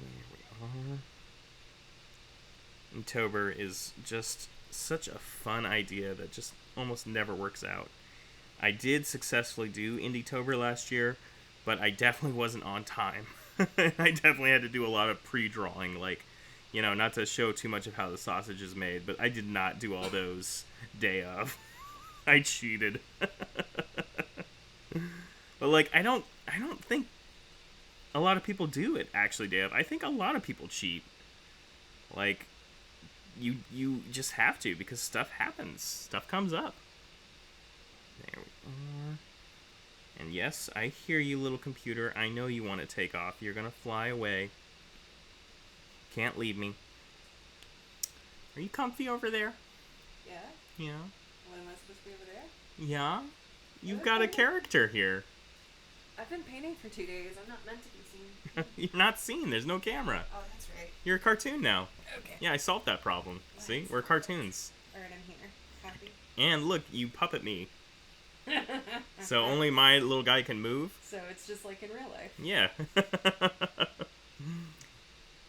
There we are. Inktober is just such a fun idea that just almost never works out. I did successfully do Indietober last year, but I definitely wasn't on time. I definitely had to do a lot of pre-drawing, like, not to show too much of how the sausage is made, but I did not do all those day of. I cheated. But like, I don't think a lot of people do it actually day of. I think a lot of people cheat. Like, you just have to, because stuff happens. Stuff comes up. There we are. And yes, I hear you, little computer. I know you want to take off. You're going to fly away. Can't leave me. Are you comfy over there? Yeah? Yeah. What, am I supposed to be over there? Yeah? You've got a character here. I've been painting for 2 days. I'm not meant to be seen. You're not seen. There's no camera. Oh, that's right. You're a cartoon now. Okay. Yeah, I solved that problem. Nice. See? We're cartoons. Alright, I'm here. Happy? And look, you puppet me. So only my little guy can move? So it's just like in real life. Yeah.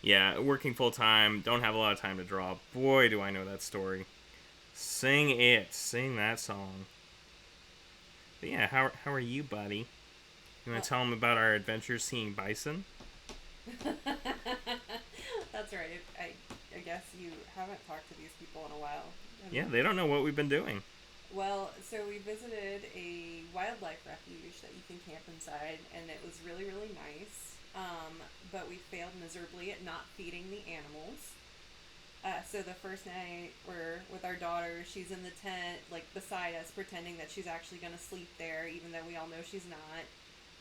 Yeah, working full time, don't have a lot of time to draw. Boy, do I know that story. Sing it. Sing that song. But yeah, how are you, buddy? You want to tell them about our adventures seeing bison? That's right. I guess you haven't talked to these people in a while. Yeah, they don't know what we've been doing. Well, so we visited a wildlife refuge that you can camp inside, and it was really, really nice. But we failed miserably at not feeding the animals. So the first night we're with our daughter, she's in the tent, like beside us, pretending that she's actually going to sleep there, even though we all know she's not.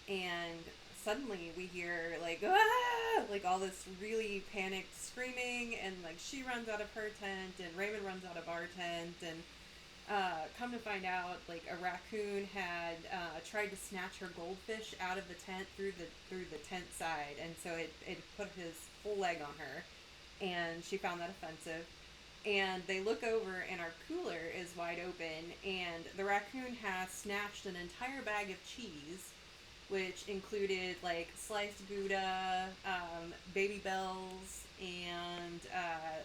And suddenly we hear like, ah! Like all this really panicked screaming, and like she runs out of her tent, and Raymond runs out of our tent, and come to find out, like a raccoon had tried to snatch her goldfish out of the tent through the tent side, and so it put his whole leg on her, and she found that offensive. And they look over, and our cooler is wide open, and the raccoon has snatched an entire bag of cheese, which included like sliced Gouda, Baby Bells, and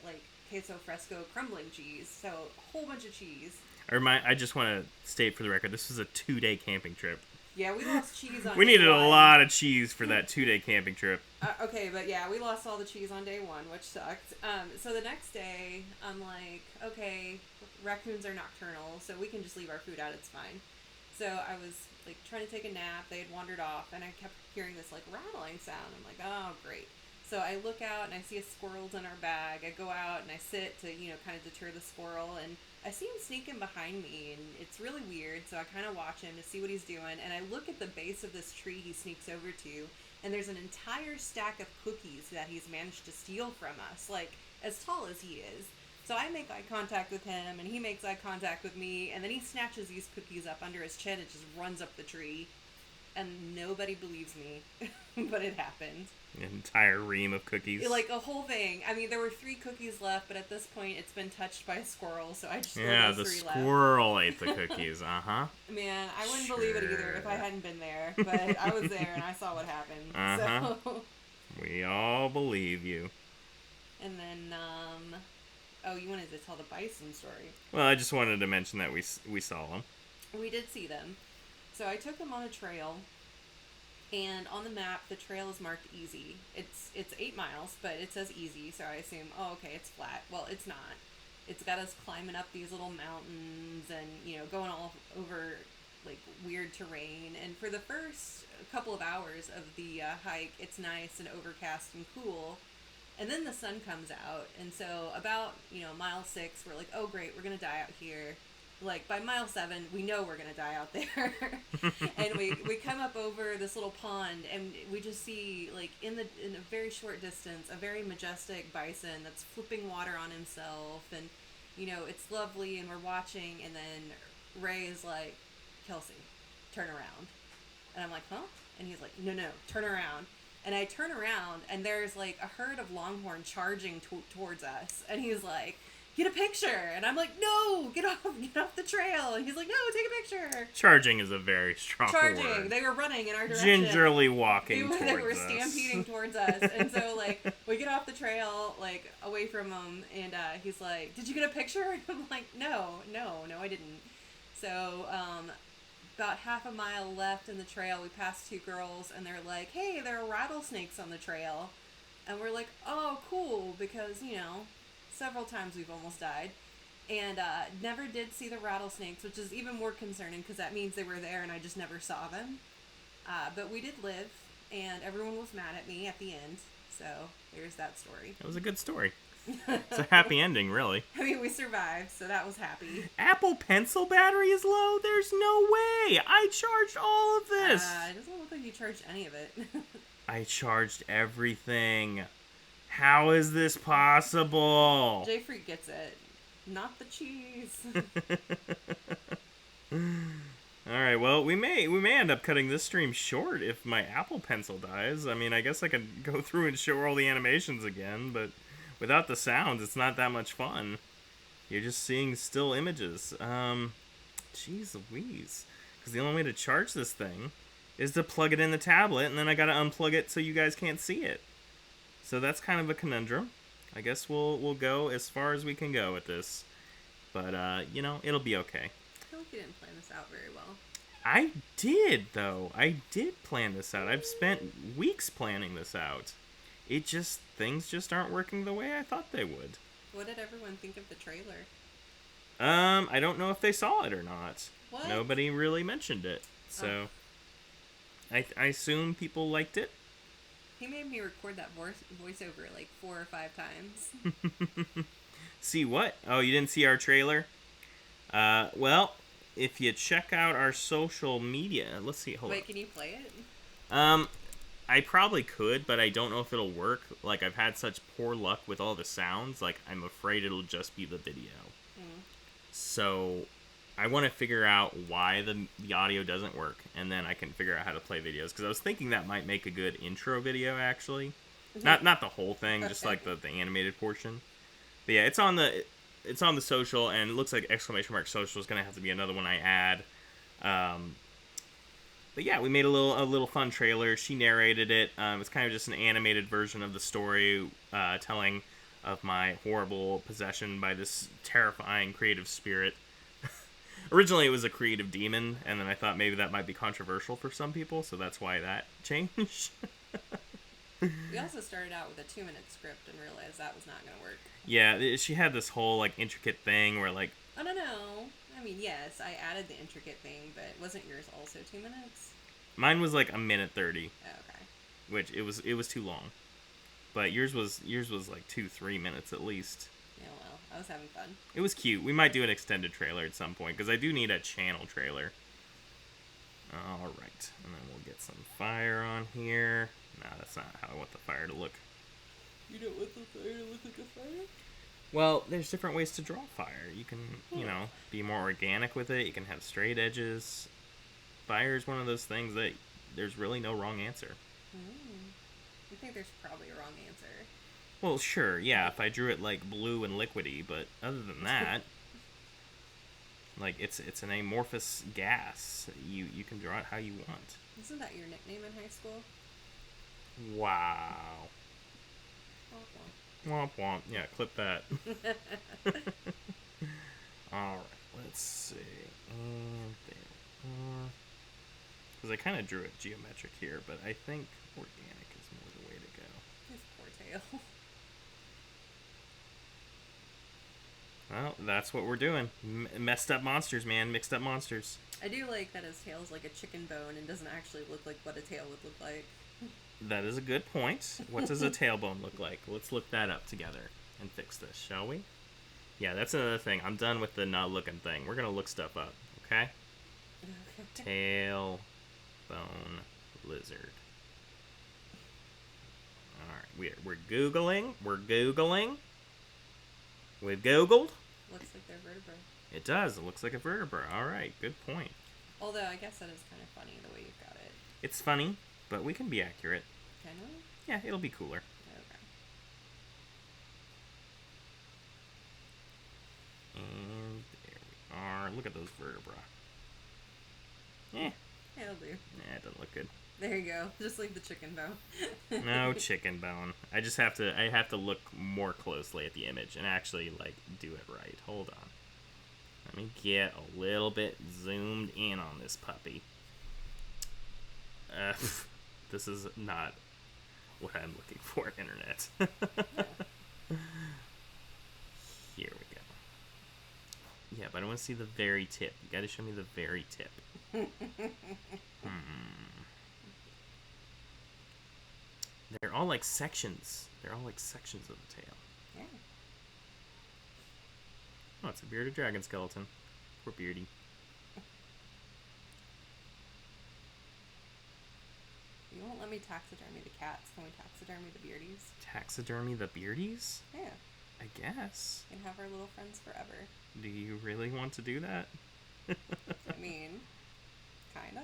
like queso fresco crumbling cheese. So a whole bunch of cheese. I just want to state for the record, this was a 2-day camping trip. Yeah, we lost cheese on We day needed one. a lot of cheese for that 2-day camping trip. Okay, but yeah, we lost all the cheese on day one, which sucked. So the next day, I'm like, okay, raccoons are nocturnal, so we can just leave our food out, it's fine. So I was like trying to take a nap, they had wandered off, and I kept hearing this like rattling sound. I'm like, oh, great. So I look out and I see a squirrel's in our bag. I go out and I sit to, kind of deter the squirrel, and I see him sneaking behind me, and it's really weird, so I kind of watch him to see what he's doing, and I look at the base of this tree he sneaks over to, and there's an entire stack of cookies that he's managed to steal from us, like, as tall as he is. So I make eye contact with him, and he makes eye contact with me, and then he snatches these cookies up under his chin and just runs up the tree, and nobody believes me, but it happened. An entire ream of cookies. Like a whole thing. I mean, there were 3 cookies left, but at this point, it's been touched by a squirrel, so I just yeah, those the 3 left. squirrel ate the cookies. Man, I wouldn't believe it either if I hadn't been there, but I was there and I saw what happened. So. We all believe you. And then, oh, you wanted to tell the bison story. Well, I just wanted to mention that we saw them. We did see them. So I took them on a trail, and on the map the trail is marked easy. It's 8 miles, but it says easy, so I assume, oh, okay, it's flat. Well, it's not. It's got us climbing up these little mountains and, going all over like weird terrain. And for the first couple of hours of the hike, it's nice and overcast and cool. And then the sun comes out, and so about mile 6, we're like, oh great, we're gonna die out here. Like by mile 7, we know we're gonna die out there. And we come up over this little pond, and we just see, like, in a very short distance, a very majestic bison that's flipping water on himself, and it's lovely, and we're watching. And then Ray is like, Kelsey, turn around. And I'm like, huh? And he's like, no, turn around. And I turn around, and there's like a herd of longhorn charging towards us. And he's like, get a picture. And I'm like, no, get off the trail. And he's like, no, take a picture. Charging is a very strong Charging. word. They were running in our direction. Gingerly walking towards us. They were stampeding towards us. And so, like, we get off the trail, like, away from him. And he's like, did you get a picture? And I'm like, no, I didn't. So, about half a mile left in the trail, we passed 2 girls, and they're like, hey, there are rattlesnakes on the trail. And we're like, oh, cool, because, several times we've almost died. And never did see the rattlesnakes, which is even more concerning, because that means they were there and I just never saw them. But we did live, and everyone was mad at me at the end. So there's that story. It was a good story. It's a happy ending, really. I mean, we survived, so that was happy. Apple Pencil battery is low? There's no way! I charged all of this! It doesn't look like you charged any of it. I charged everything. How is this possible? J Freak gets it. Not the cheese. Alright, well, we may end up cutting this stream short if my Apple Pencil dies. I mean, I guess I could go through and show all the animations again, but without the sounds, it's not that much fun. You're just seeing still images. Jeez Louise. Because the only way to charge this thing is to plug it in the tablet, and then I gotta unplug it so you guys can't see it. So that's kind of a conundrum. I guess we'll go as far as we can go with this. But, it'll be okay. I feel like you didn't plan this out very well. I did, though. I did plan this out. I've spent weeks planning this out. Things just aren't working the way I thought they would. What did everyone think of the trailer? I don't know if they saw it or not. What? Nobody really mentioned it. So, I assume people liked it. He made me record that voiceover like 4 or 5 times. See what? Oh, you didn't see our trailer? Well, if you check out our social media, let's see. Hold on. Wait, can you play it? I probably could, but I don't know if it'll work. Like, I've had such poor luck with all the sounds. Like, I'm afraid it'll just be the video. So, I want to figure out why the audio doesn't work, and then I can figure out how to play videos. Because I was thinking that might make a good intro video, actually. Not the whole thing, just like the animated portion. But yeah, it's on the social, and it looks like !social is going to have to be another one I add. But yeah, we made a little fun trailer. She narrated it. It's kind of just an animated version of the story, telling of my horrible possession by this terrifying creative spirit. Originally, it was a creative demon, and then I thought maybe that might be controversial for some people, so that's why that changed. We also started out with a 2-minute script and realized that was not going to work. Yeah, she had this whole, like, intricate thing where, like... Oh, no. I mean, yes, I added the intricate thing, but wasn't yours also 2 minutes? Mine was, like, 1:30. Oh, okay. Which, it was too long. But yours was like 2-3 minutes at least. Yeah, well, I was having fun. It was cute. We might do an extended trailer at some point, because I do need a channel trailer. Alright, and then we'll get some fire on here. No, that's not how I want the fire to look. You don't want the fire to look like a fire? Well, there's different ways to draw fire. You can, be more organic with it. You can have straight edges. Fire is one of those things that there's really no wrong answer. I think there's probably a wrong answer. Well, sure, yeah, if I drew it, like, blue and liquidy, but other than that... Like, it's an amorphous gas. You can draw it how you want. Isn't that your nickname in high school? Wow. Womp womp. Yeah, clip that. Alright, let's see. And there. Because I kind of drew it geometric here, but I think organic is more the way to go. His poor tail. Well, that's what we're doing. Messed up monsters, man. Mixed up monsters. I do like that his tail's like a chicken bone and doesn't actually look like what a tail would look like. That is a good point. What does a tailbone look like? Let's look that up together and fix this, shall we? Yeah, that's another thing. I'm done with the not looking thing. We're going to look stuff up, okay? Tailbone lizard. Alright, we're Googling. We're Googling. We've Googled. Looks like they're vertebrae. It does. It looks like a vertebra. Alright, good point. Although, I guess that is kind of funny the way you've got it. It's funny, but we can be accurate. Can we? Yeah, it'll be cooler. Okay. And there we are. Look at those vertebra. Eh. It'll do. Nah, it doesn't look good. There you go. Just leave the chicken bone. No chicken bone. I have to look more closely at the image and actually like do it right. Hold on. Let me get a little bit zoomed in on this puppy. This is not what I'm looking for, internet. Here we go. Yeah, but I want to see the very tip. You gotta show me the very tip. They're all like sections. They're all like sections of the tail. Yeah. Oh, it's a bearded dragon skeleton. Poor Beardy. You won't let me taxidermy the cats. Can we taxidermy the beardies? Taxidermy the beardies? Yeah. I guess. We can have our little friends forever. Do you really want to do that? I mean, kinda.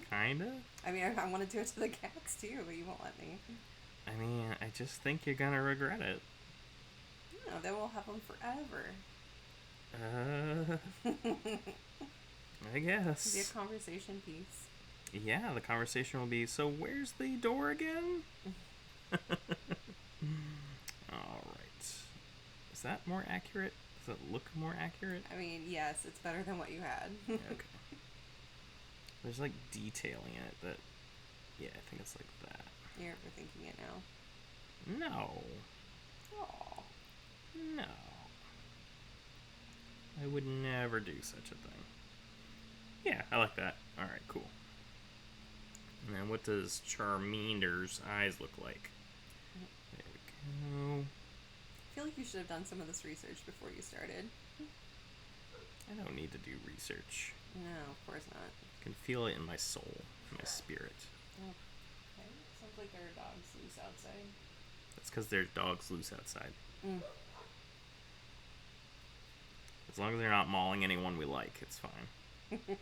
Kinda? I mean, I want to do it to the cats too, but you won't let me. I mean, I just think you're gonna regret it. No, then we'll have them forever. I guess. It'll be a conversation piece. Yeah, the conversation will be, so where's the door again? Alright. Is that more accurate? Does it look more accurate? I mean, yes, it's better than what you had. Okay. There's like detailing in it that, yeah, I think it's like that. You're overthinking it now. No. Aw. No. I would never do such a thing. Yeah, I like that. Alright, cool. And then what does Charmander's eyes look like? There we go. I feel like you should have done some of this research before you started. I don't need to do research. No, of course not. I can feel it in my soul, in my spirit. Oh, okay. Sounds like there are dogs loose outside. That's because there's dogs loose outside. Mm. As long as they're not mauling anyone we like, it's fine. They're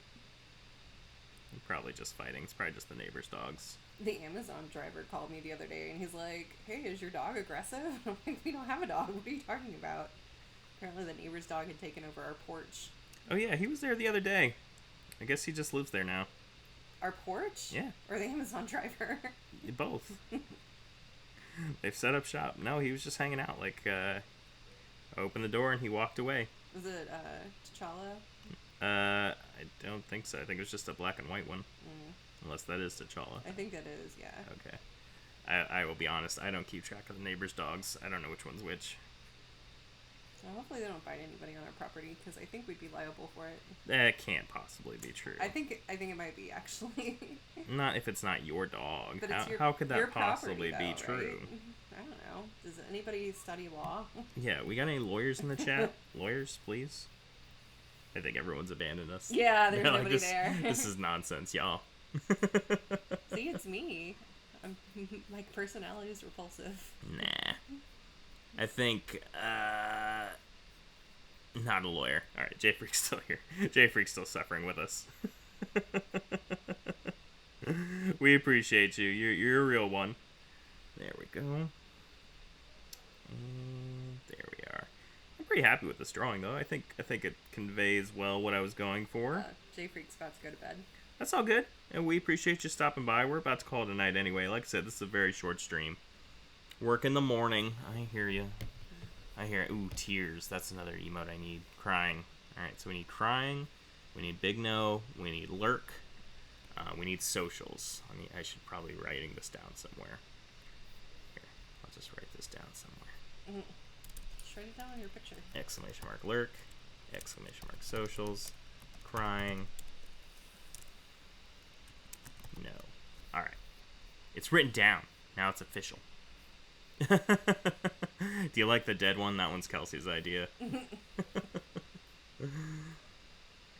probably just fighting. It's probably just the neighbor's dogs. The Amazon driver called me the other day and he's like, "Hey, is your dog aggressive?" I'm like, "We don't have a dog. What are you talking about?" Apparently the neighbor's dog had taken over our porch. Oh yeah, he was there the other day. I guess he just lives there now. Our porch? Yeah. Or the Amazon driver? Both. They've set up shop. No, he was just hanging out. Like, I opened the door and he walked away. Was it T'Challa? I don't think so. I think it was just a black and white one. Mm. Unless that is T'Challa. I think that is, yeah. Okay. I will be honest, I don't keep track of the neighbor's dogs. I don't know which one's which. So hopefully they don't bite anybody on our property, because I think we'd be liable for it. That can't possibly be true. I think it might be, actually. Not if it's not your dog. But it's How could your that possibly property, be though, true? right? I don't know. Does anybody study law? Yeah, we got any lawyers in the chat? Lawyers, please? I think everyone's abandoned us. Yeah, there's They're like, nobody there. This is nonsense, y'all. See, it's me. My personality is repulsive. Nah. I think, not a lawyer. Alright, J Freak's still here. J Freak's still suffering with us. We appreciate you. You're a real one. There we go. And there we are. I'm pretty happy with this drawing, though. I think it conveys well what I was going for. J Freak's about to go to bed. That's all good, and we appreciate you stopping by. We're about to call it a night anyway. Like I said, this is a very short stream. Work in the morning. I hear you. I hear. Ooh, tears. That's another emote I need. Crying. All right, so we need crying. We need Big No. We need Lurk. We need socials. I should probably writing this down somewhere. Here, I'll just write this down somewhere. Just write it down on your picture. Exclamation mark lurk. Exclamation mark socials. Crying. No. Alright. It's written down. Now it's official. Do you like the dead one? That one's Kelsey's idea.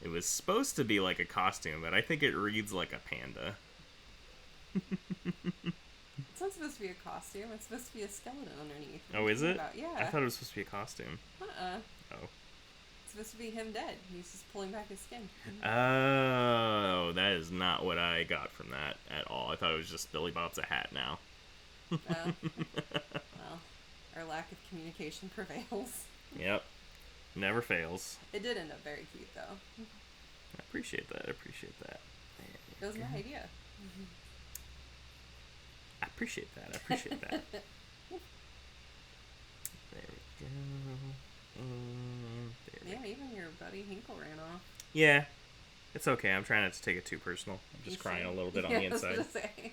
It was supposed to be like a costume, but I think it reads like a panda. It's not supposed to be a costume. It's supposed to be a skeleton underneath. Oh, is it? Yeah. I thought it was supposed to be a costume. Uh-uh. Oh. It's supposed to be him dead. He's just pulling back his skin. Oh, that is not what I got from that at all. I thought it was just Billy Bob's a hat now. Well, our lack of communication prevails. Yep. Never fails. It did end up very cute, though. I appreciate that. It was my idea. I appreciate that. There we go. And there we Yeah, go. even your buddy Hinkle ran off. Yeah. It's okay. I'm trying not to take it too personal. I'm just crying a little bit on the inside. I was gonna say.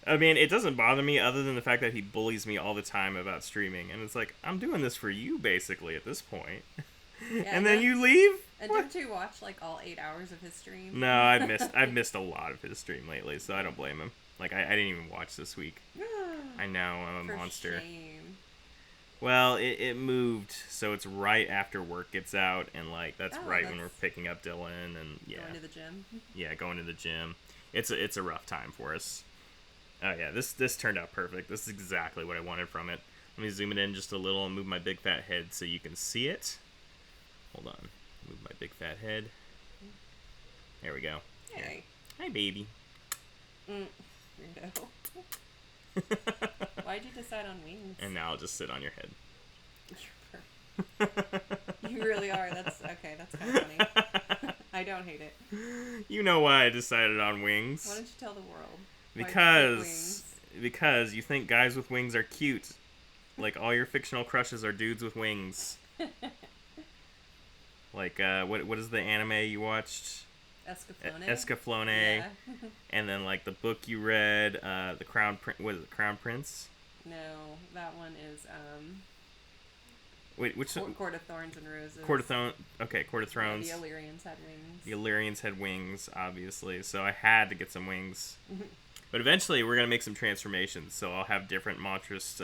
I mean, it doesn't bother me other than the fact that he bullies me all the time about streaming. And it's like, I'm doing this for you, basically, at this point. Yeah, And then you leave? And What? didn't you watch like all 8 hours of his stream? No, I've missed a lot of his stream lately, so I don't blame him. Like, I didn't even watch this week. I know, I'm a For monster. shame. Well, it moved, so it's right after work gets out, and like that's Oh, right when that's- we're picking up Dylan, and yeah, Going to the gym. yeah, going to the gym. It's a rough time for us. Oh yeah, this turned out perfect. This is exactly what I wanted from it. Let me zoom it in just a little and move my big fat head so you can see it. Hold on, move my big fat head. There we go. Hey. Hi, baby. Weirdo. Why'd you decide on wings? And now I'll just sit on your head. You really are. That's okay. That's kind of funny. I don't hate it. You know why I decided on wings? Why don't you tell the world? Why you pick Because you think guys with wings are cute. Like all your fictional crushes are dudes with wings. Like what is the anime you watched? Escaflowne. Escaflowne. Yeah. And then like the book you read, the Crown Prince. Was it Crown Prince? No, that one is Wait, which one? Court of Thorns and Roses. Court of Thrones. Okay, Court of Thrones. The Illyrians had wings. The Illyrians had wings, obviously, so I had to get some wings. But eventually, we're gonna make some transformations, so I'll have different Monstrous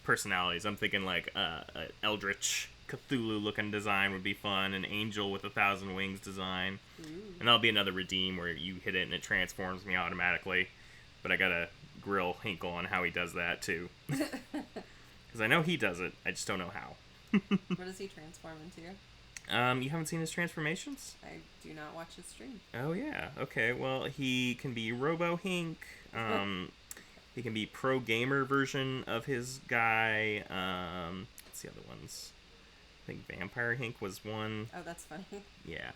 personalities. I'm thinking like an Eldritch Cthulhu-looking design would be fun, an Angel with 1,000 wings design, and that'll be another Redeem where you hit it and it transforms me automatically. But I gotta grill Hinkle on how he does that too, because I know he does it. I just don't know how. What does he transform into? You haven't seen his transformations? I do not watch his stream. Oh yeah. Okay. Well, he can be Robo Hink. He can be pro gamer version of his guy. What's the other ones? I think Vampire Hink was one. Oh, that's funny. Yeah.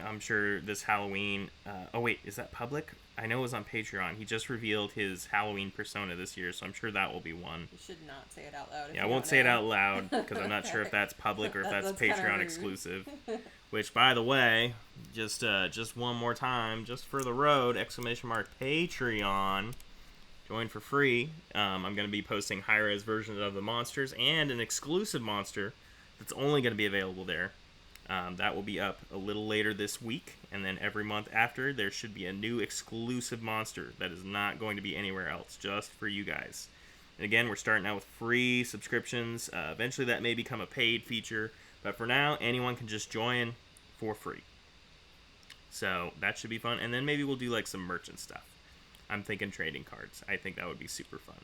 I'm sure this Halloween. Oh wait, is that public? I know it was on Patreon. He just revealed his Halloween persona this year, so I'm sure that will be one. You should not say it out loud. Yeah, I won't say it out loud because I'm not sure if that's public or if that's That's kinda Patreon rude. exclusive. Which, by the way, just one more time, just for the road! ! Patreon. Join for free. I'm going to be posting high-res versions of the monsters and an exclusive monster that's only going to be available there. That will be up a little later this week, and then every month after, there should be a new exclusive monster that is not going to be anywhere else, just for you guys. And again, we're starting out with free subscriptions. Eventually, that may become a paid feature, but for now, anyone can just join for free. So that should be fun, and then maybe we'll do like some merchant stuff. I'm thinking trading cards. I think that would be super fun.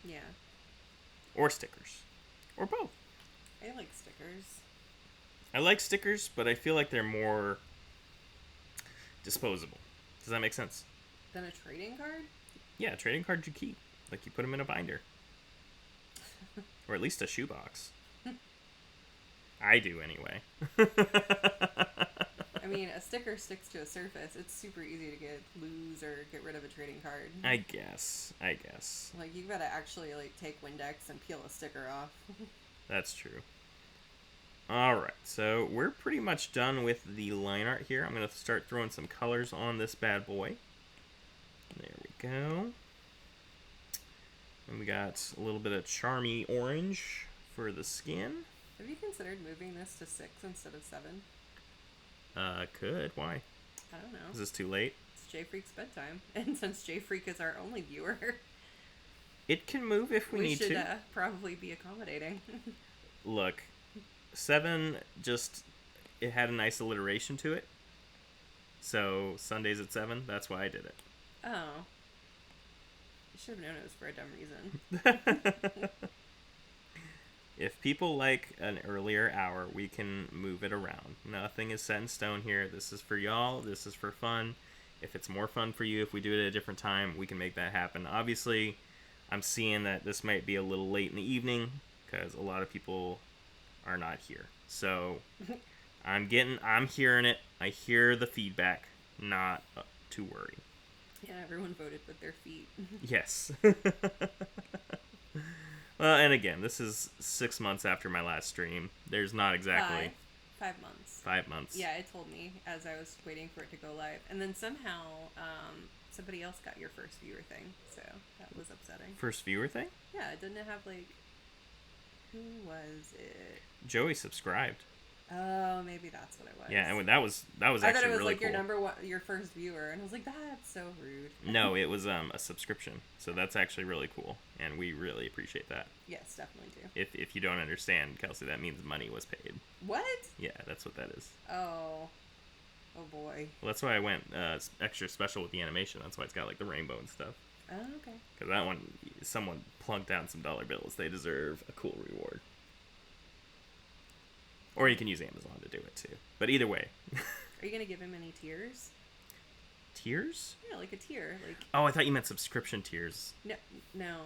Yeah. Or stickers. Or both. I like stickers. I like stickers, but I feel like they're more disposable. Does that make sense? Then a trading card? Yeah, trading cards you keep. Like you put them in a binder. Or at least a shoebox. I do anyway. I mean, a sticker sticks to a surface. It's super easy to lose or get rid of a trading card. I guess. Like, you gotta actually, like, take Windex and peel a sticker off. That's true. All right, so we're pretty much done with the line art here. I'm going to start throwing some colors on this bad boy. There we go. And we got a little bit of charmy orange for the skin. Have you considered moving this to 6 instead of 7? Could. Why? I don't know. Is this too late? It's J Freak's bedtime, and since J Freak is our only viewer, It can move if we need should to. probably be accommodating. Look, 7 just, it had a nice alliteration to it. So Sundays at 7, that's why I did it. Oh. You should have known it was for a dumb reason. If people like an earlier hour, we can move it around. Nothing is set in stone here. This is for y'all. This is for fun. If it's more fun for you, if we do it at a different time, we can make that happen. Obviously, I'm seeing that this might be a little late in the evening because a lot of people are not here. So I'm hearing it. I hear the feedback. Not to worry. Yeah, everyone voted with their feet. Yes. Well, and again, this is 6 months after my last stream. There's not exactly 5 months. 5 months. Yeah, it told me as I was waiting for it to go live, and then somehow somebody else got your first viewer thing, so that was upsetting. First viewer thing? Yeah, didn't it have like, who was it? Joey subscribed. Oh, maybe that's what it was. Yeah, and that was I thought actually it was really like cool. your number one, your first viewer, and I was like, that's so rude. No, it was a subscription, so that's actually really cool, and we really appreciate that. Yes, definitely do. If you don't understand, Kelsey, that means money was paid. What? Yeah, that's what that is. Oh boy. Well, that's why I went extra special with the animation. That's why it's got like the rainbow and stuff. Oh, okay. Because that one, someone plunked down some dollar bills. They deserve a cool reward. Or you can use Amazon to do it too. But either way. Are you gonna give him any tiers? Tiers? Yeah, like a tier, like Oh, I thought you meant subscription tiers. no.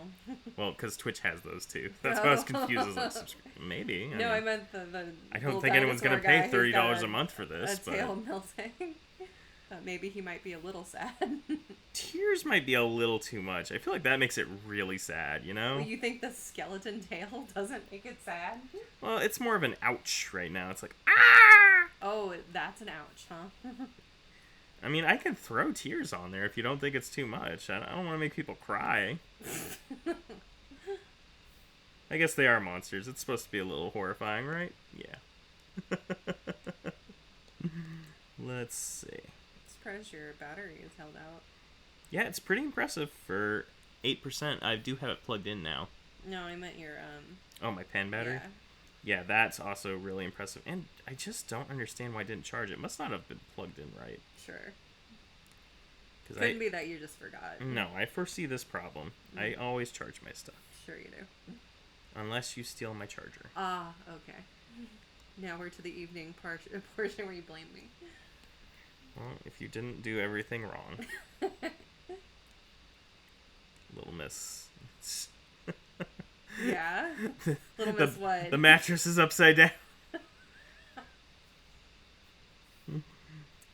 Well, because Twitch has those too. That's why I was confused. I was like, maybe. No, I meant the I don't little think anyone's gonna dinosaur pay guy who's got $30 a month for this. a tail melting. Thought maybe he might be a little sad. Tiers might be a little too much. I feel like that makes it really sad, you know? You think the skeleton tail doesn't make it sad? Well, it's more of an ouch right now. It's like, ah! Oh, that's an ouch, huh? I mean, I can throw tears on there if you don't think it's too much. I don't want to make people cry. I guess they are monsters. It's supposed to be a little horrifying, right? Yeah. Let's see. Surprised your battery is held out. Yeah, it's pretty impressive for 8%. I do have it plugged in now. No, I meant your Oh, my pen battery? Yeah. Yeah, that's also really impressive. And I just don't understand why I didn't charge it. It must not have been plugged in right. Sure. 'Cause Couldn't be that you just forgot. No, I foresee this problem. I always charge my stuff. Sure you do. Unless you steal my charger. Ah, okay. Now we're to the evening portion where you blame me. Well, if you didn't do everything wrong. Little miss. Yeah? Little Miss what? The mattress is upside down.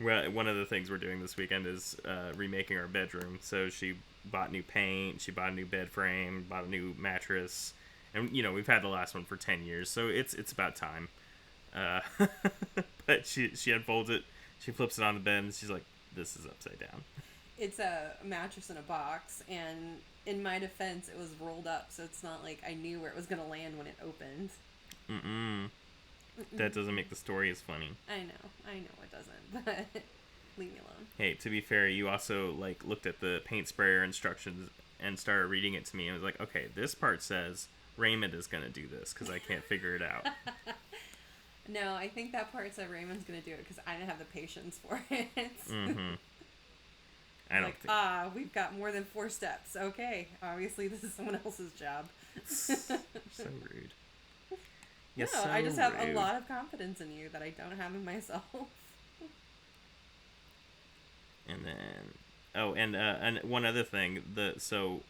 Well, one of the things we're doing this weekend is remaking our bedroom. So she bought new paint, she bought a new bed frame, bought a new mattress. And, you know, we've had the last one for 10 years, so it's about time. But she unfolds it, she flips it on the bed, and she's like, this is upside down. It's a mattress in a box, and in my defense, it was rolled up, so it's not like I knew where it was going to land when it opened. Mm-mm. That doesn't make the story as funny. I know it doesn't, but leave me alone. Hey, to be fair, you also, like, looked at the paint sprayer instructions and started reading it to me, and was like, okay, this part says Raymond is going to do this, because I can't figure it out. No, I think that part said Raymond's going to do it, because I didn't have the patience for it. Mm-hmm. I don't think... we've got more than 4 steps. Okay, obviously this is someone else's job. So rude. No, So I just have rude. a lot of confidence in you that I don't have in myself. And then... and one other thing. So,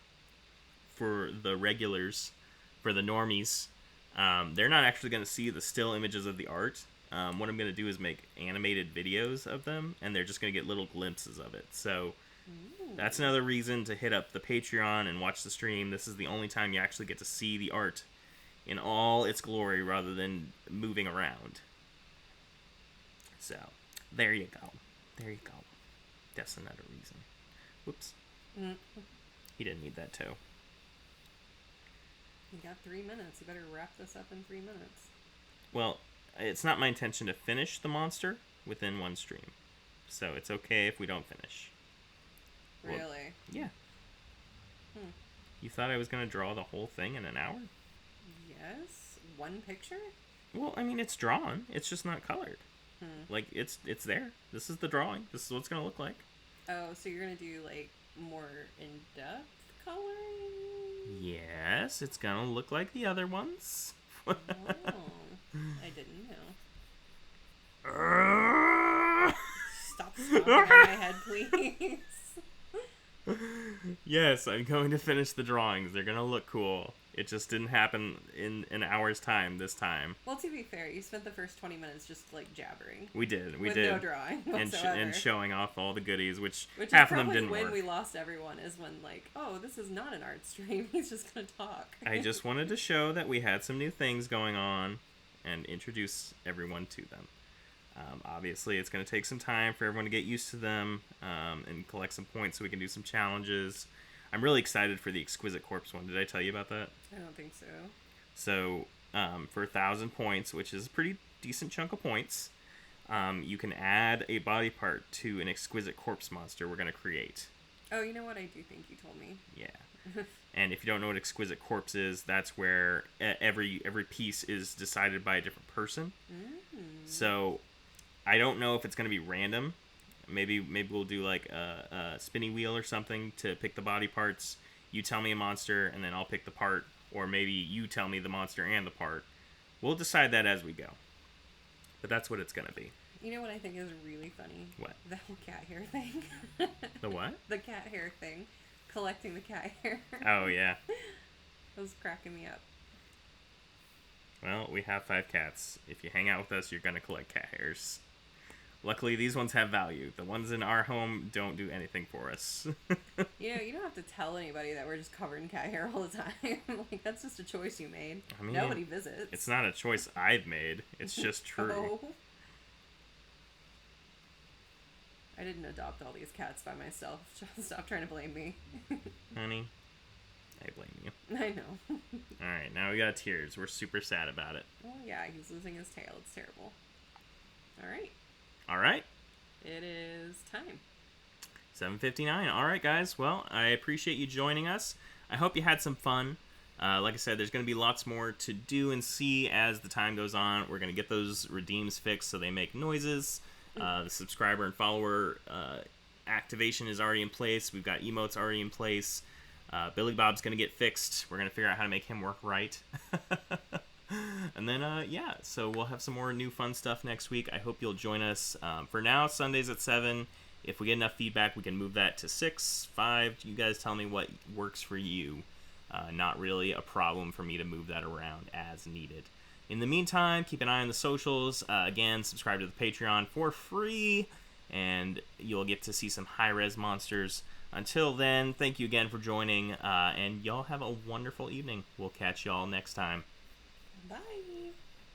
for the regulars, for the normies, they're not actually going to see the still images of the art. What I'm going to do is make animated videos of them, and they're just going to get little glimpses of it. So... That's another reason to hit up the Patreon and watch the stream. This is the only time you actually get to see the art in all its glory rather than moving around. So, there you go. There you go. That's another reason. Whoops. Mm. He didn't need that toe. You got 3 minutes. You better wrap this up in 3 minutes. Well, it's not my intention to finish the monster within one stream. So it's okay if we don't finish. Really? Well, yeah. You thought I was going to draw the whole thing in an hour? Yes. One picture? Well, I mean, it's drawn. It's just not colored. Like, it's there. This is the drawing. This is what it's going to look like. Oh, so you're going to do, like, more in-depth coloring? Yes, it's going to look like the other ones. Oh, I didn't know. Stop stomping on my head, please. Yes, I'm going to finish the drawings. They're going to look cool. It just didn't happen in an hour's time this time. Well, to be fair, you spent the first 20 minutes just, like, jabbering. We did. With no drawing whatsoever. And showing off all the goodies, which is half of them probably didn't when work. we lost everyone, is when, like, oh, this is not an art stream. He's just going to talk. I just wanted to show that we had some new things going on and introduce everyone to them. Obviously, it's going to take some time for everyone to get used to them and collect some points so we can do some challenges. I'm really excited for the Exquisite Corpse one. Did I tell you about that? I don't think so. So, for 1,000 points, which is a pretty decent chunk of points, you can add a body part to an Exquisite Corpse monster we're going to create. Oh, you know what? I do think you told me. Yeah. And if you don't know what Exquisite Corpse is, that's where every piece is decided by a different person. So, I don't know if it's going to be random. Maybe we'll do like a spinny wheel or something to pick the body parts. You tell me a monster, and then I'll pick the part. Or maybe you tell me the monster and the part. We'll decide that as we go. But that's what it's going to be. You know what I think is really funny? What? The whole cat hair thing. The what? The cat hair thing. Collecting the cat hair. Oh, yeah. That was cracking me up. Well, we have 5 cats. If you hang out with us, you're going to collect cat hairs. Luckily, these ones have value. The ones in our home don't do anything for us. You know, you don't have to tell anybody that we're just covered in cat hair all the time. Like, that's just a choice you made. I mean, nobody visits. It's not a choice I've made. It's just true. Oh. I didn't adopt all these cats by myself. Stop trying to blame me. Honey, I blame you. I know. Alright, now we got Tears. We're super sad about it. Well, yeah, he's losing his tail. It's terrible. Alright. Alright. It is time. 7:59. Alright, guys. Well, I appreciate you joining us. I hope you had some fun. Like I said, there's going to be lots more to do and see as the time goes on. We're going to get those redeems fixed so they make noises. The subscriber and follower activation is already in place. We've got emotes already in place. Billy Bob's going to get fixed. We're going to figure out how to make him work right. And then, yeah, so we'll have some more new fun stuff next week. I hope you'll join us. For now, Sundays at 7. If we get enough feedback, we can move that to 6, 5. You guys tell me what works for you. Not really a problem for me to move that around as needed. In the meantime, keep an eye on the socials. Again, subscribe to the Patreon for free, and you'll get to see some high-res monsters. Until then, thank you again for joining, and y'all have a wonderful evening. We'll catch y'all next time. Bye.